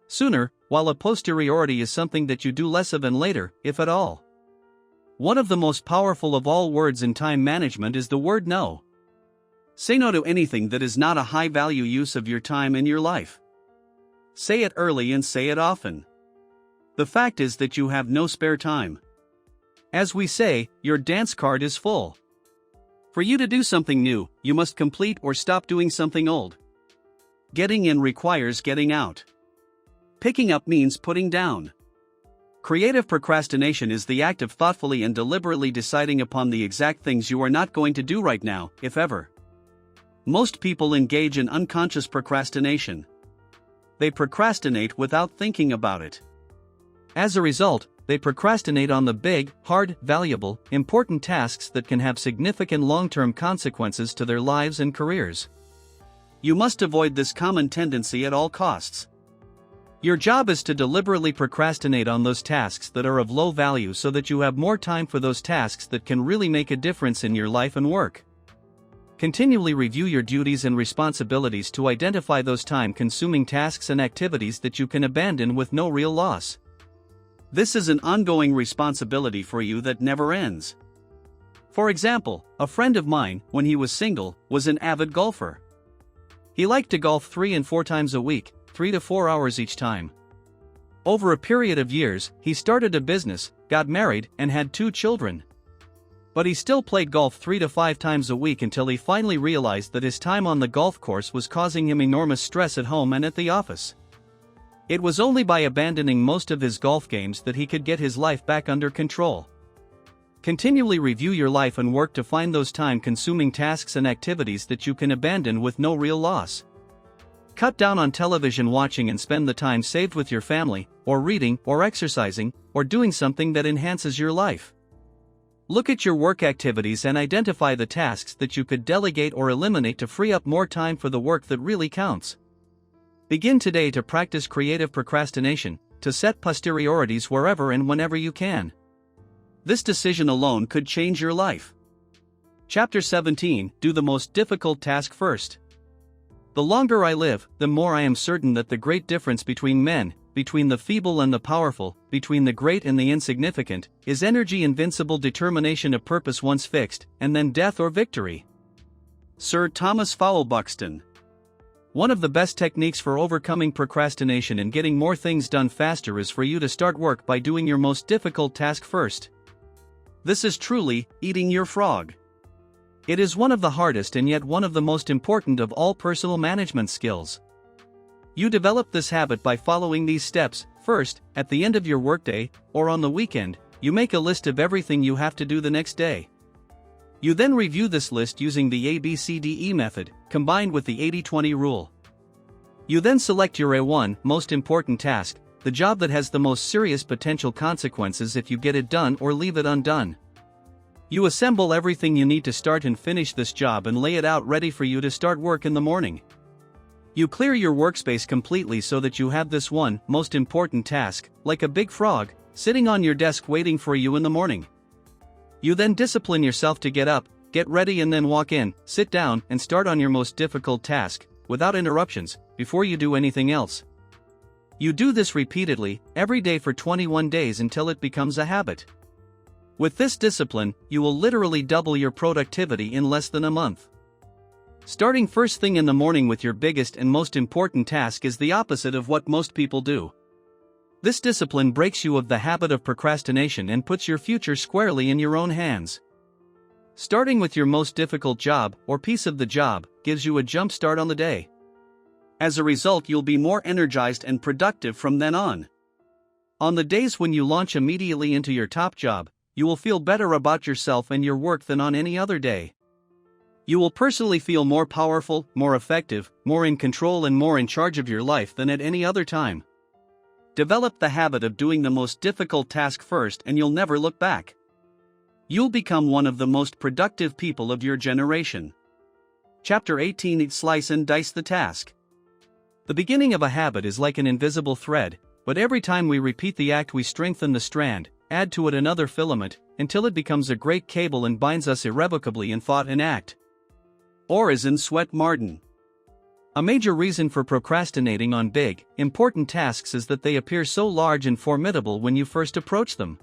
A: sooner, while a posteriority is something that you do less of and later, if at all. One of the most powerful of all words in time management is the word no. Say no to anything that is not a high-value use of your time and your life. Say it early and say it often. The fact is that you have no spare time. As we say, your dance card is full. For you to do something new, you must complete or stop doing something old. Getting in requires getting out. Picking up means putting down. Creative procrastination is the act of thoughtfully and deliberately deciding upon the exact things you are not going to do right now, if ever. Most people engage in unconscious procrastination. They procrastinate without thinking about it. As a result, they procrastinate on the big, hard, valuable, important tasks that can have significant long-term consequences to their lives and careers. You must avoid this common tendency at all costs. Your job is to deliberately procrastinate on those tasks that are of low value so that you have more time for those tasks that can really make a difference in your life and work. Continually review your duties and responsibilities to identify those time-consuming tasks and activities that you can abandon with no real loss. This is an ongoing responsibility for you that never ends. For example, a friend of mine, when he was single, was an avid golfer. He liked to golf 3 and 4 times a week, 3 to 4 hours each time. Over a period of years, he started a business, got married, and had 2 children. But he still played golf 3 to 5 times a week until he finally realized that his time on the golf course was causing him enormous stress at home and at the office. It was only by abandoning most of his golf games that he could get his life back under control. Continually review your life and work to find those time-consuming tasks and activities that you can abandon with no real loss. Cut down on television watching and spend the time saved with your family, or reading, or exercising, or doing something that enhances your life. Look at your work activities and identify the tasks that you could delegate or eliminate to free up more time for the work that really counts. Begin today to practice creative procrastination, to set priorities wherever and whenever you can. This decision alone could change your life. Chapter 17, Do the most difficult task first. The longer I live, the more I am certain that the great difference between men, between the feeble and the powerful, between the great and the insignificant, is energy, invincible determination, a purpose once fixed, and then death or victory. Sir Thomas Fowell Buxton. One of the best techniques for overcoming procrastination and getting more things done faster is for you to start work by doing your most difficult task first. This is truly eating your frog. It is one of the hardest and yet one of the most important of all personal management skills. You develop this habit by following these steps. First, at the end of your workday, or on the weekend, you make a list of everything you have to do the next day. You then review this list using the ABCDE method, combined with the 80-20 rule. You then select your A1 most important task, the job that has the most serious potential consequences if you get it done or leave it undone. You assemble everything you need to start and finish this job and lay it out ready for you to start work in the morning. You clear your workspace completely so that you have this one most important task, like a big frog, sitting on your desk waiting for you in the morning. You then discipline yourself to get up, get ready, and then walk in, sit down, and start on your most difficult task, without interruptions, before you do anything else. You do this repeatedly, every day for 21 days until it becomes a habit. With this discipline, you will literally double your productivity in less than a month. Starting first thing in the morning with your biggest and most important task is the opposite of what most people do. This discipline breaks you of the habit of procrastination and puts your future squarely in your own hands. Starting with your most difficult job, or piece of the job, gives you a jump start on the day. As a result, you'll be more energized and productive from then on. On the days when you launch immediately into your top job, you will feel better about yourself and your work than on any other day. You will personally feel more powerful, more effective, more in control, and more in charge of your life than at any other time. Develop the habit of doing the most difficult task first and you'll never look back. You'll become one of the most productive people of your generation. Chapter 18, Slice and dice the task. The beginning of a habit is like an invisible thread, but every time we repeat the act we strengthen the strand, add to it another filament, until it becomes a great cable and binds us irrevocably in thought and act. Orison Swett Marden. A major reason for procrastinating on big, important tasks is that they appear so large and formidable when you first approach them.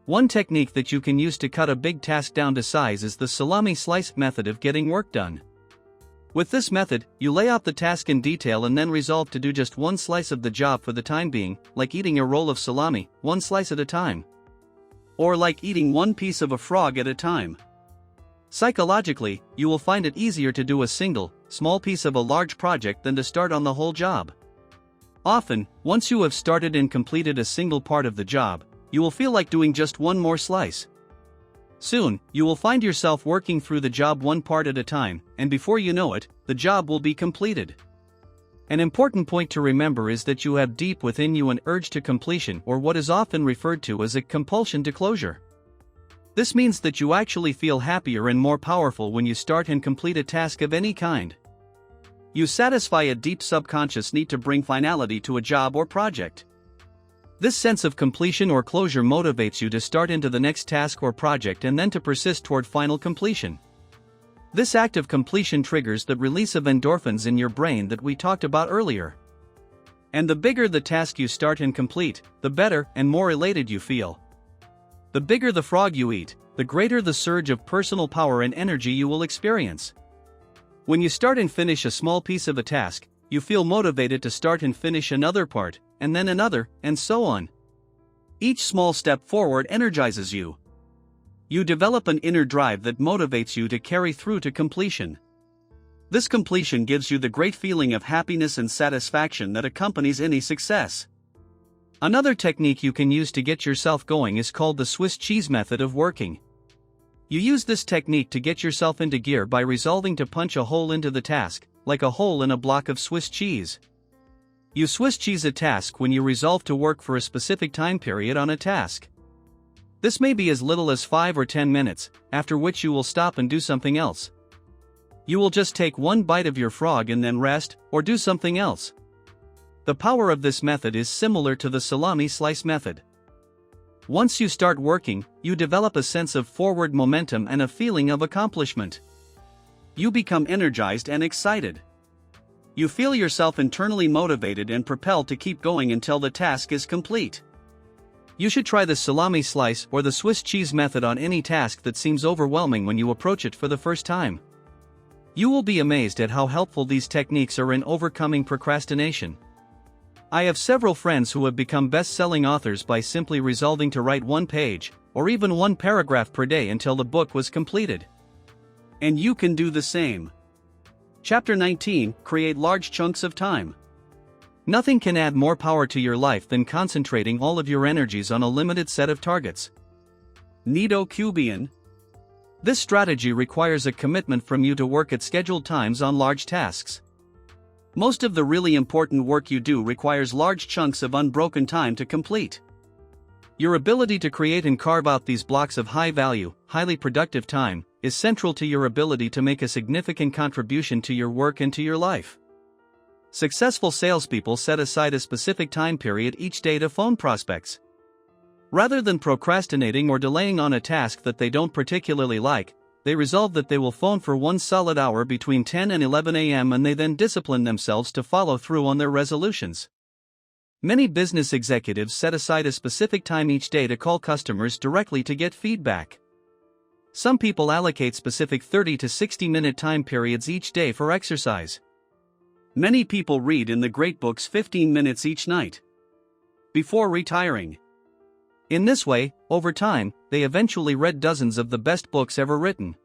A: One technique that you can use to cut a big task down to size is the salami slice method of getting work done. With this method, you lay out the task in detail and then resolve to do just one slice of the job for the time being, like eating a roll of salami, one slice at a time. Or like eating one piece of a frog at a time. Psychologically, you will find it easier to do a single, small piece of a large project than to start on the whole job. Often, once you have started and completed a single part of the job, you will feel like doing just one more slice. Soon, you will find yourself working through the job one part at a time, and before you know it, the job will be completed. An important point to remember is that you have deep within you an urge to completion, or what is often referred to as a compulsion to closure. This means that you actually feel happier and more powerful when you start and complete a task of any kind. You satisfy a deep subconscious need to bring finality to a job or project. This sense of completion or closure motivates you to start into the next task or project and then to persist toward final completion. This act of completion triggers the release of endorphins in your brain that we talked about earlier. And the bigger the task you start and complete, the better and more elated you feel. The bigger the frog you eat, the greater the surge of personal power and energy you will experience. When you start and finish a small piece of a task, you feel motivated to start and finish another part, and then another, and so on. Each small step forward energizes you. You develop an inner drive that motivates you to carry through to completion. This completion gives you the great feeling of happiness and satisfaction that accompanies any success. Another technique you can use to get yourself going is called the Swiss cheese method of working. You use this technique to get yourself into gear by resolving to punch a hole into the task, like a hole in a block of Swiss cheese. You Swiss cheese a task when you resolve to work for a specific time period on a task. This may be as little as 5 or 10 minutes, after which you will stop and do something else. You will just take one bite of your frog and then rest, or do something else. The power of this method is similar to the salami slice method. Once you start working, you develop a sense of forward momentum and a feeling of accomplishment. You become energized and excited. You feel yourself internally motivated and propelled to keep going until the task is complete. You should try the salami slice or the Swiss cheese method on any task that seems overwhelming when you approach it for the first time. You will be amazed at how helpful these techniques are in overcoming procrastination. I have several friends who have become best-selling authors by simply resolving to write one page, or even one paragraph per day until the book was completed. And you can do the same. Chapter 19, Create Large Chunks of Time. Nothing can add more power to your life than concentrating all of your energies on a limited set of targets. Nido Cubian. This strategy requires a commitment from you to work at scheduled times on large tasks. Most of the really important work you do requires large chunks of unbroken time to complete. Your ability to create and carve out these blocks of high-value, highly productive time is central to your ability to make a significant contribution to your work and to your life. Successful salespeople set aside a specific time period each day to phone prospects. Rather than procrastinating or delaying on a task that they don't particularly like, they resolve that they will phone for one solid hour between 10 and 11 a.m. and they then discipline themselves to follow through on their resolutions. Many business executives set aside a specific time each day to call customers directly to get feedback. Some people allocate specific 30 to 60-minute time periods each day for exercise. Many people read in the great books 15 minutes each night before retiring. In this way, over time, they eventually read dozens of the best books ever written.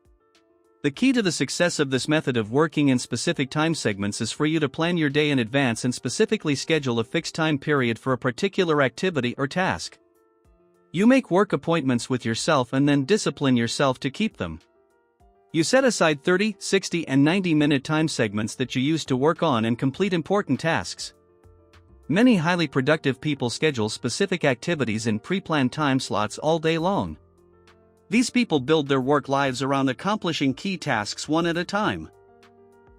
A: The key to the success of this method of working in specific time segments is for you to plan your day in advance and specifically schedule a fixed time period for a particular activity or task. You make work appointments with yourself and then discipline yourself to keep them. You set aside 30, 60, and 90-minute time segments that you use to work on and complete important tasks. Many highly productive people schedule specific activities in pre-planned time slots all day long. These people build their work lives around accomplishing key tasks one at a time.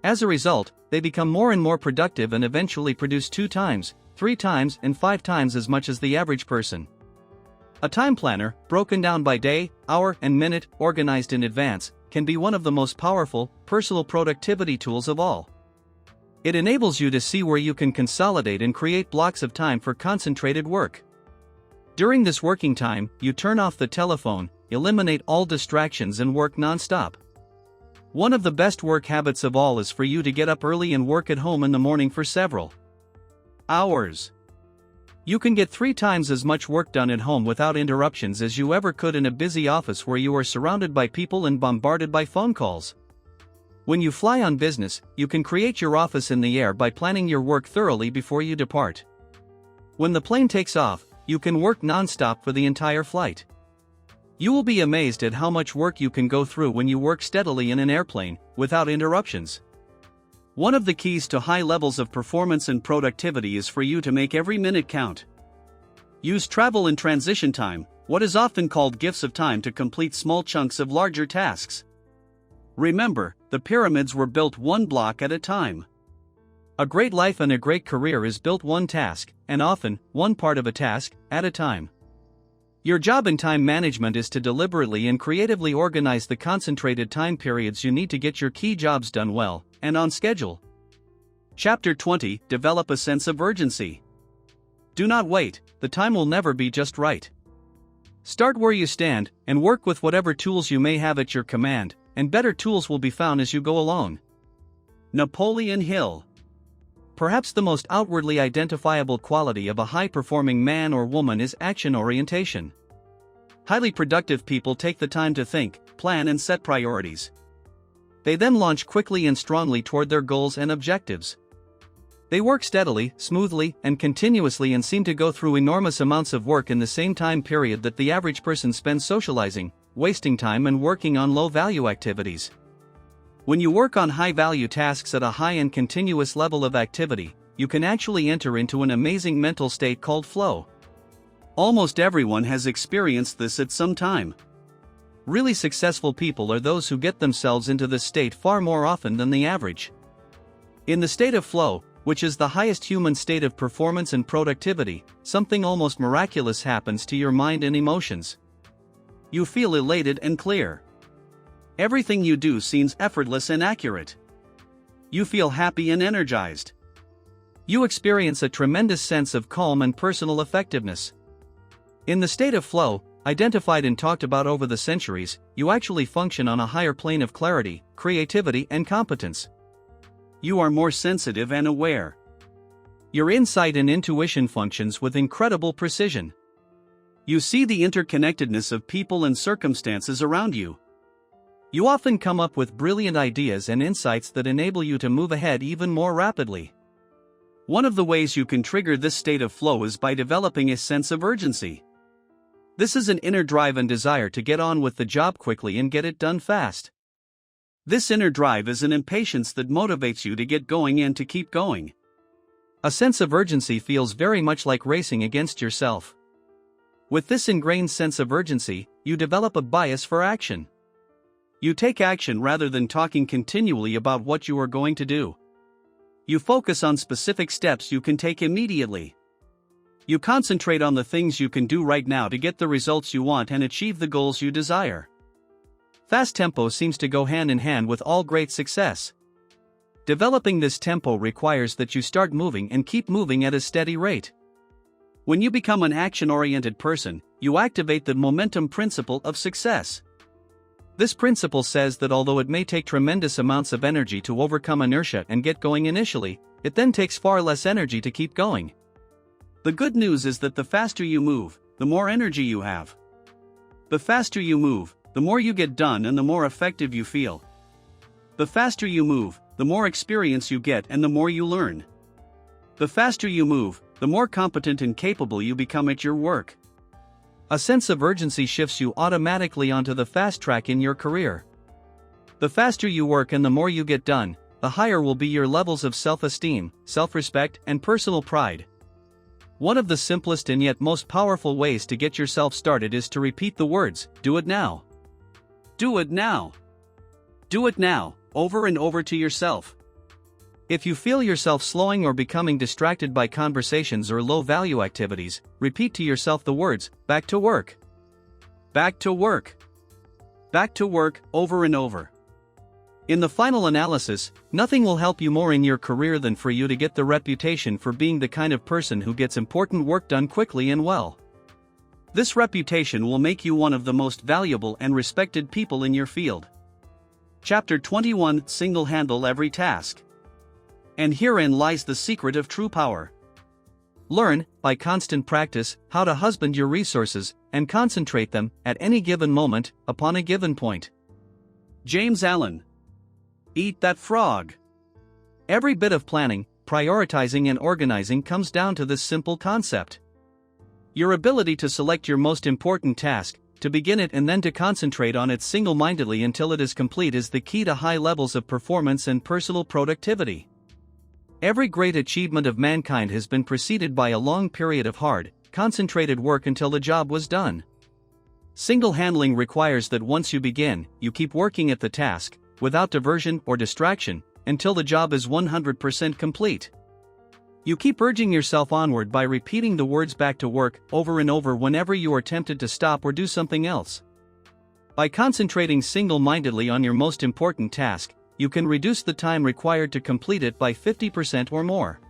A: As a result, they become more and more productive and eventually produce 2 times, 3 times, and 5 times as much as the average person. A time planner, broken down by day, hour, and minute, organized in advance, can be one of the most powerful, personal productivity tools of all. It enables you to see where you can consolidate and create blocks of time for concentrated work. During this working time, you turn off the telephone, eliminate all distractions and work non-stop. One of the best work habits of all is for you to get up early and work at home in the morning for several hours. You can get 3 times as much work done at home without interruptions as you ever could in a busy office where you are surrounded by people and bombarded by phone calls. When you fly on business, you can create your office in the air by planning your work thoroughly before you depart. When the plane takes off, you can work non-stop for the entire flight. You will be amazed at how much work you can go through when you work steadily in an airplane, without interruptions. One of the keys to high levels of performance and productivity is for you to make every minute count. Use travel and transition time, what is often called gifts of time, to complete small chunks of larger tasks. Remember, the pyramids were built one block at a time. A great life and a great career is built one task, and often, one part of a task, at a time. Your job in time management is to deliberately and creatively organize the concentrated time periods you need to get your key jobs done well, and on schedule. Chapter 20: Develop a sense of urgency. Do not wait, the time will never be just right. Start where you stand, and work with whatever tools you may have at your command, and better tools will be found as you go along. Napoleon Hill. Perhaps the most outwardly identifiable quality of a high-performing man or woman is action orientation. Highly productive people take the time to think, plan, and set priorities. They then launch quickly and strongly toward their goals and objectives. They work steadily, smoothly, and continuously and seem to go through enormous amounts of work in the same time period that the average person spends socializing, wasting time, and working on low-value activities. When you work on high-value tasks at a high and continuous level of activity, you can actually enter into an amazing mental state called flow. Almost everyone has experienced this at some time. Really successful people are those who get themselves into this state far more often than the average. In the state of flow, which is the highest human state of performance and productivity, something almost miraculous happens to your mind and emotions. You feel elated and clear. Everything you do seems effortless and accurate. You feel happy and energized. You experience a tremendous sense of calm and personal effectiveness. In the state of flow, identified and talked about over the centuries, you actually function on a higher plane of clarity, creativity, and competence. You are more sensitive and aware. Your insight and intuition functions with incredible precision. You see the interconnectedness of people and circumstances around you. You often come up with brilliant ideas and insights that enable you to move ahead even more rapidly. One of the ways you can trigger this state of flow is by developing a sense of urgency. This is an inner drive and desire to get on with the job quickly and get it done fast. This inner drive is an impatience that motivates you to get going and to keep going. A sense of urgency feels very much like racing against yourself. With this ingrained sense of urgency, you develop a bias for action. You take action rather than talking continually about what you are going to do. You focus on specific steps you can take immediately. You concentrate on the things you can do right now to get the results you want and achieve the goals you desire. Fast tempo seems to go hand in hand with all great success. Developing this tempo requires that you start moving and keep moving at a steady rate. When you become an action-oriented person, you activate the momentum principle of success. This principle says that although it may take tremendous amounts of energy to overcome inertia and get going initially, it then takes far less energy to keep going. The good news is that the faster you move, the more energy you have. The faster you move, the more you get done and the more effective you feel. The faster you move, the more experience you get and the more you learn. The faster you move, the more competent and capable you become at your work. A sense of urgency shifts you automatically onto the fast track in your career. The faster you work and the more you get done, the higher will be your levels of self-esteem, self-respect, and personal pride. One of the simplest and yet most powerful ways to get yourself started is to repeat the words, "Do it now." Do it now. Do it now, over and over to yourself. If you feel yourself slowing or becoming distracted by conversations or low-value activities, repeat to yourself the words, "Back to work. Back to work. Back to work," over and over. In the final analysis, nothing will help you more in your career than for you to get the reputation for being the kind of person who gets important work done quickly and well. This reputation will make you one of the most valuable and respected people in your field. Chapter 21 Single-Handle Every Task. And herein lies the secret of true power. Learn, by constant practice, how to husband your resources and concentrate them at any given moment upon a given point. James Allen. Eat that frog. Every bit of planning, prioritizing and organizing comes down to this simple concept. Your ability to select your most important task, to begin it and then to concentrate on it single-mindedly until it is complete is the key to high levels of performance and personal productivity. Every great achievement of mankind has been preceded by a long period of hard, concentrated work until the job was done. Single-handling requires that once you begin, you keep working at the task, without diversion or distraction, until the job is 100% complete. You keep urging yourself onward by repeating the words back to work over and over whenever you are tempted to stop or do something else. By concentrating single-mindedly on your most important task, you can reduce the time required to complete it by 50% or more.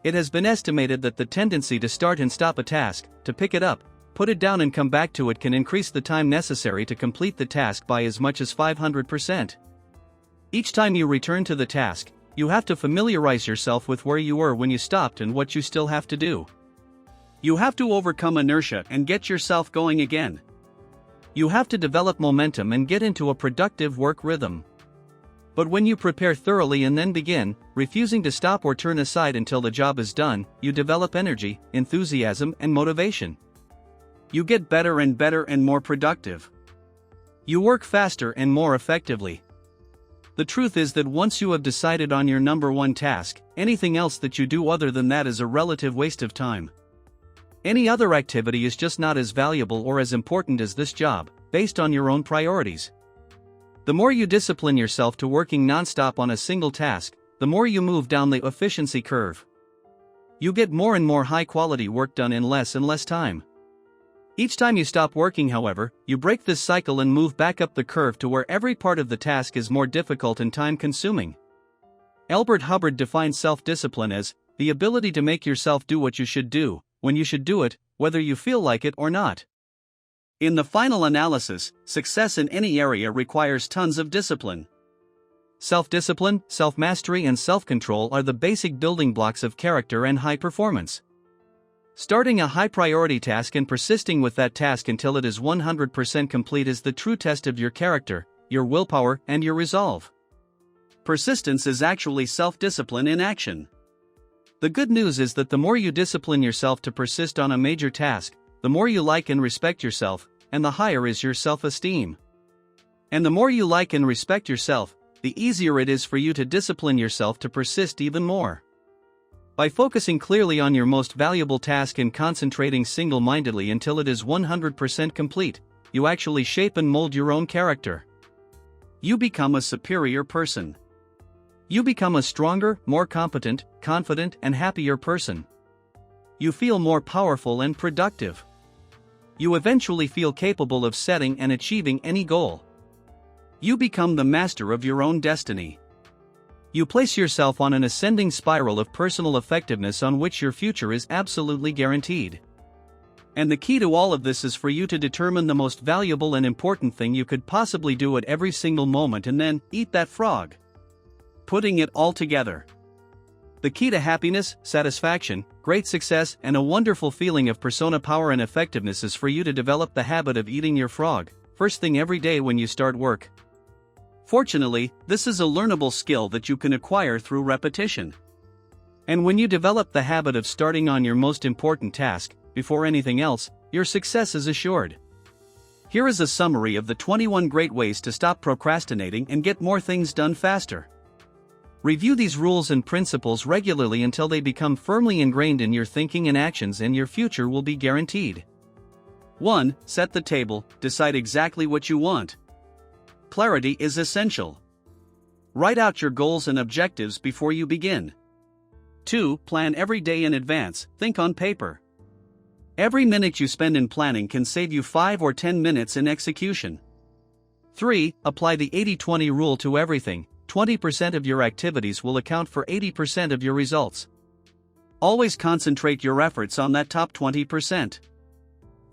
A: It has been estimated that the tendency to start and stop a task, to pick it up, put it down and come back to it can increase the time necessary to complete the task by as much as 500%. Each time you return to the task, you have to familiarize yourself with where you were when you stopped and what you still have to do. You have to overcome inertia and get yourself going again. You have to develop momentum and get into a productive work rhythm. But when you prepare thoroughly and then begin, refusing to stop or turn aside until the job is done, you develop energy, enthusiasm, and motivation. You get better and more productive. You work faster and more effectively. The truth is that once you have decided on your number one task, anything else that you do other than that is a relative waste of time. Any other activity is just not as valuable or as important as this job, based on your own priorities. The more you discipline yourself to working non-stop on a single task, the more you move down the efficiency curve. You get more and more high-quality work done in less and less time. Each time you stop working, however, you break this cycle and move back up the curve to where every part of the task is more difficult and time-consuming. Elbert Hubbard defines self-discipline as the ability to make yourself do what you should do, when you should do it, whether you feel like it or not. In the final analysis, success in any area requires tons of discipline. Self-discipline, self-mastery, and self-control are the basic building blocks of character and high performance. Starting a high-priority task and persisting with that task until it is 100% complete is the true test of your character, your willpower, and your resolve. Persistence is actually self-discipline in action. The good news is that the more you discipline yourself to persist on a major task, the more you like and respect yourself, and the higher is your self-esteem. And the more you like and respect yourself, the easier it is for you to discipline yourself to persist even more. By focusing clearly on your most valuable task and concentrating single-mindedly until it is 100% complete, you actually shape and mold your own character. You become a superior person. You become a stronger, more competent, confident, and happier person. You feel more powerful and productive. You eventually feel capable of setting and achieving any goal. You become the master of your own destiny. You place yourself on an ascending spiral of personal effectiveness on which your future is absolutely guaranteed. And the key to all of this is for you to determine the most valuable and important thing you could possibly do at every single moment and then eat that frog. Putting it all together. The key to happiness, satisfaction, great success, and a wonderful feeling of persona power and effectiveness is for you to develop the habit of eating your frog, first thing every day when you start work. Fortunately, this is a learnable skill that you can acquire through repetition. And when you develop the habit of starting on your most important task, before anything else, your success is assured. Here is a summary of the 21 great ways to stop procrastinating and get more things done faster. Review these rules and principles regularly until they become firmly ingrained in your thinking and actions, and your future will be guaranteed. 1. Set the table, decide exactly what you want. Clarity is essential. Write out your goals and objectives before you begin. 2. Plan every day in advance, think on paper. Every minute you spend in planning can save you 5 or 10 minutes in execution. 3. Apply the 80-20 rule to everything. 20% of your activities will account for 80% of your results. Always concentrate your efforts on that top 20%.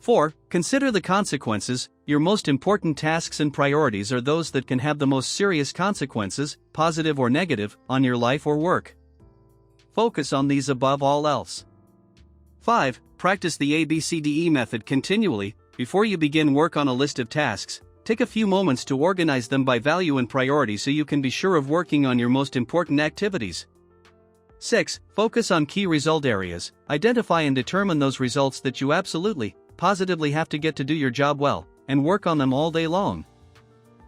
A: 4. Consider the consequences. Your most important tasks and priorities are those that can have the most serious consequences, positive or negative, on your life or work. Focus on these above all else. 5. Practice the ABCDE method continually. Before you begin work on a list of tasks, take a few moments to organize them by value and priority so you can be sure of working on your most important activities. 6. Focus on key result areas. Identify and determine those results that you absolutely, positively have to get to do your job well, and work on them all day long.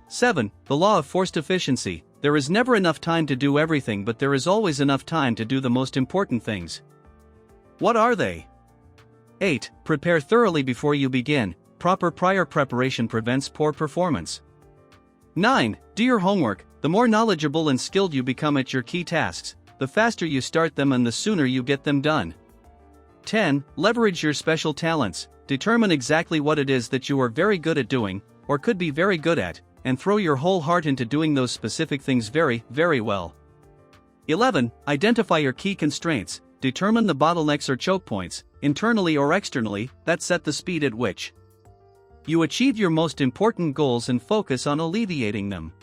A: 7. The law of forced efficiency. There is never enough time to do everything, but there is always enough time to do the most important things. What are they? 8. Prepare thoroughly before you begin. Proper prior preparation prevents poor performance. 9. Do your homework. The more knowledgeable and skilled you become at your key tasks, the faster you start them and the sooner you get them done. 10. Leverage your special talents. Determine exactly what it is that you are very good at doing, or could be very good at, and throw your whole heart into doing those specific things very, very well. 11. Identify your key constraints. Determine the bottlenecks or choke points, internally or externally, that set the speed at which you achieve your most important goals and focus on alleviating them.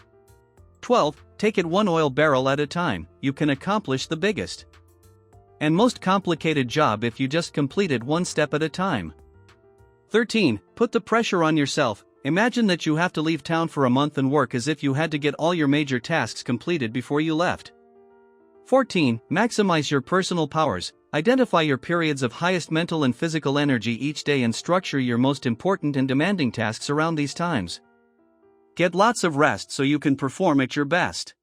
A: 12. Take it one oil barrel at a time. You can accomplish the biggest and most complicated job if you just complete it one step at a time. 13. Put the pressure on yourself. Imagine that you have to leave town for a month and work as if you had to get all your major tasks completed before you left. 14. Maximize your personal powers. Identify your periods of highest mental and physical energy each day and structure your most important and demanding tasks around these times. Get lots of rest so you can perform at your best.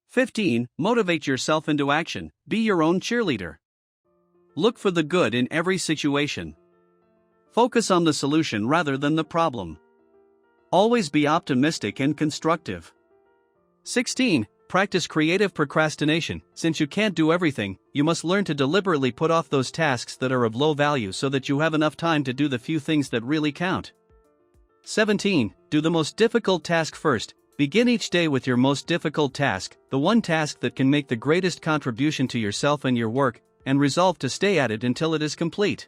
A: 15. Motivate yourself into action. Be your own cheerleader. Look for the good in every situation. Focus on the solution rather than the problem. Always be optimistic and constructive. 16. Practice creative procrastination. Since you can't do everything, you must learn to deliberately put off those tasks that are of low value so that you have enough time to do the few things that really count. 17. Do the most difficult task first. Begin each day with your most difficult task, the one task that can make the greatest contribution to yourself and your work, and resolve to stay at it until it is complete.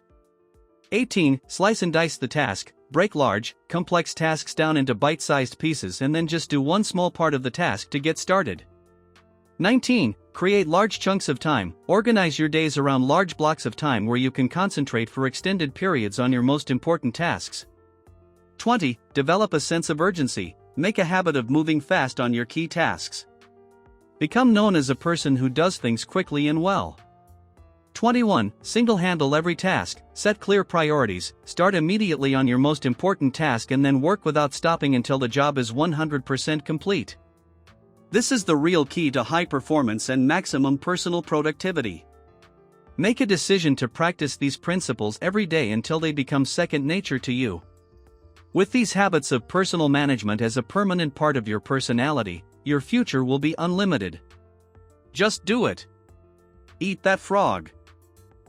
A: 18. Slice and dice the task. Break large, complex tasks down into bite-sized pieces and then just do one small part of the task to get started. 19. Create large chunks of time. Organize your days around large blocks of time where you can concentrate for extended periods on your most important tasks. 20. Develop a sense of urgency. Make a habit of moving fast on your key tasks. Become known as a person who does things quickly and well. 21. Single-handle every task. Set clear priorities. Start immediately on your most important task and then work without stopping until the job is 100% complete. This is the real key to high performance and maximum personal productivity. Make a decision to practice these principles every day until they become second nature to you. With these habits of personal management as a permanent part of your personality, your future will be unlimited. Just do it. Eat that frog.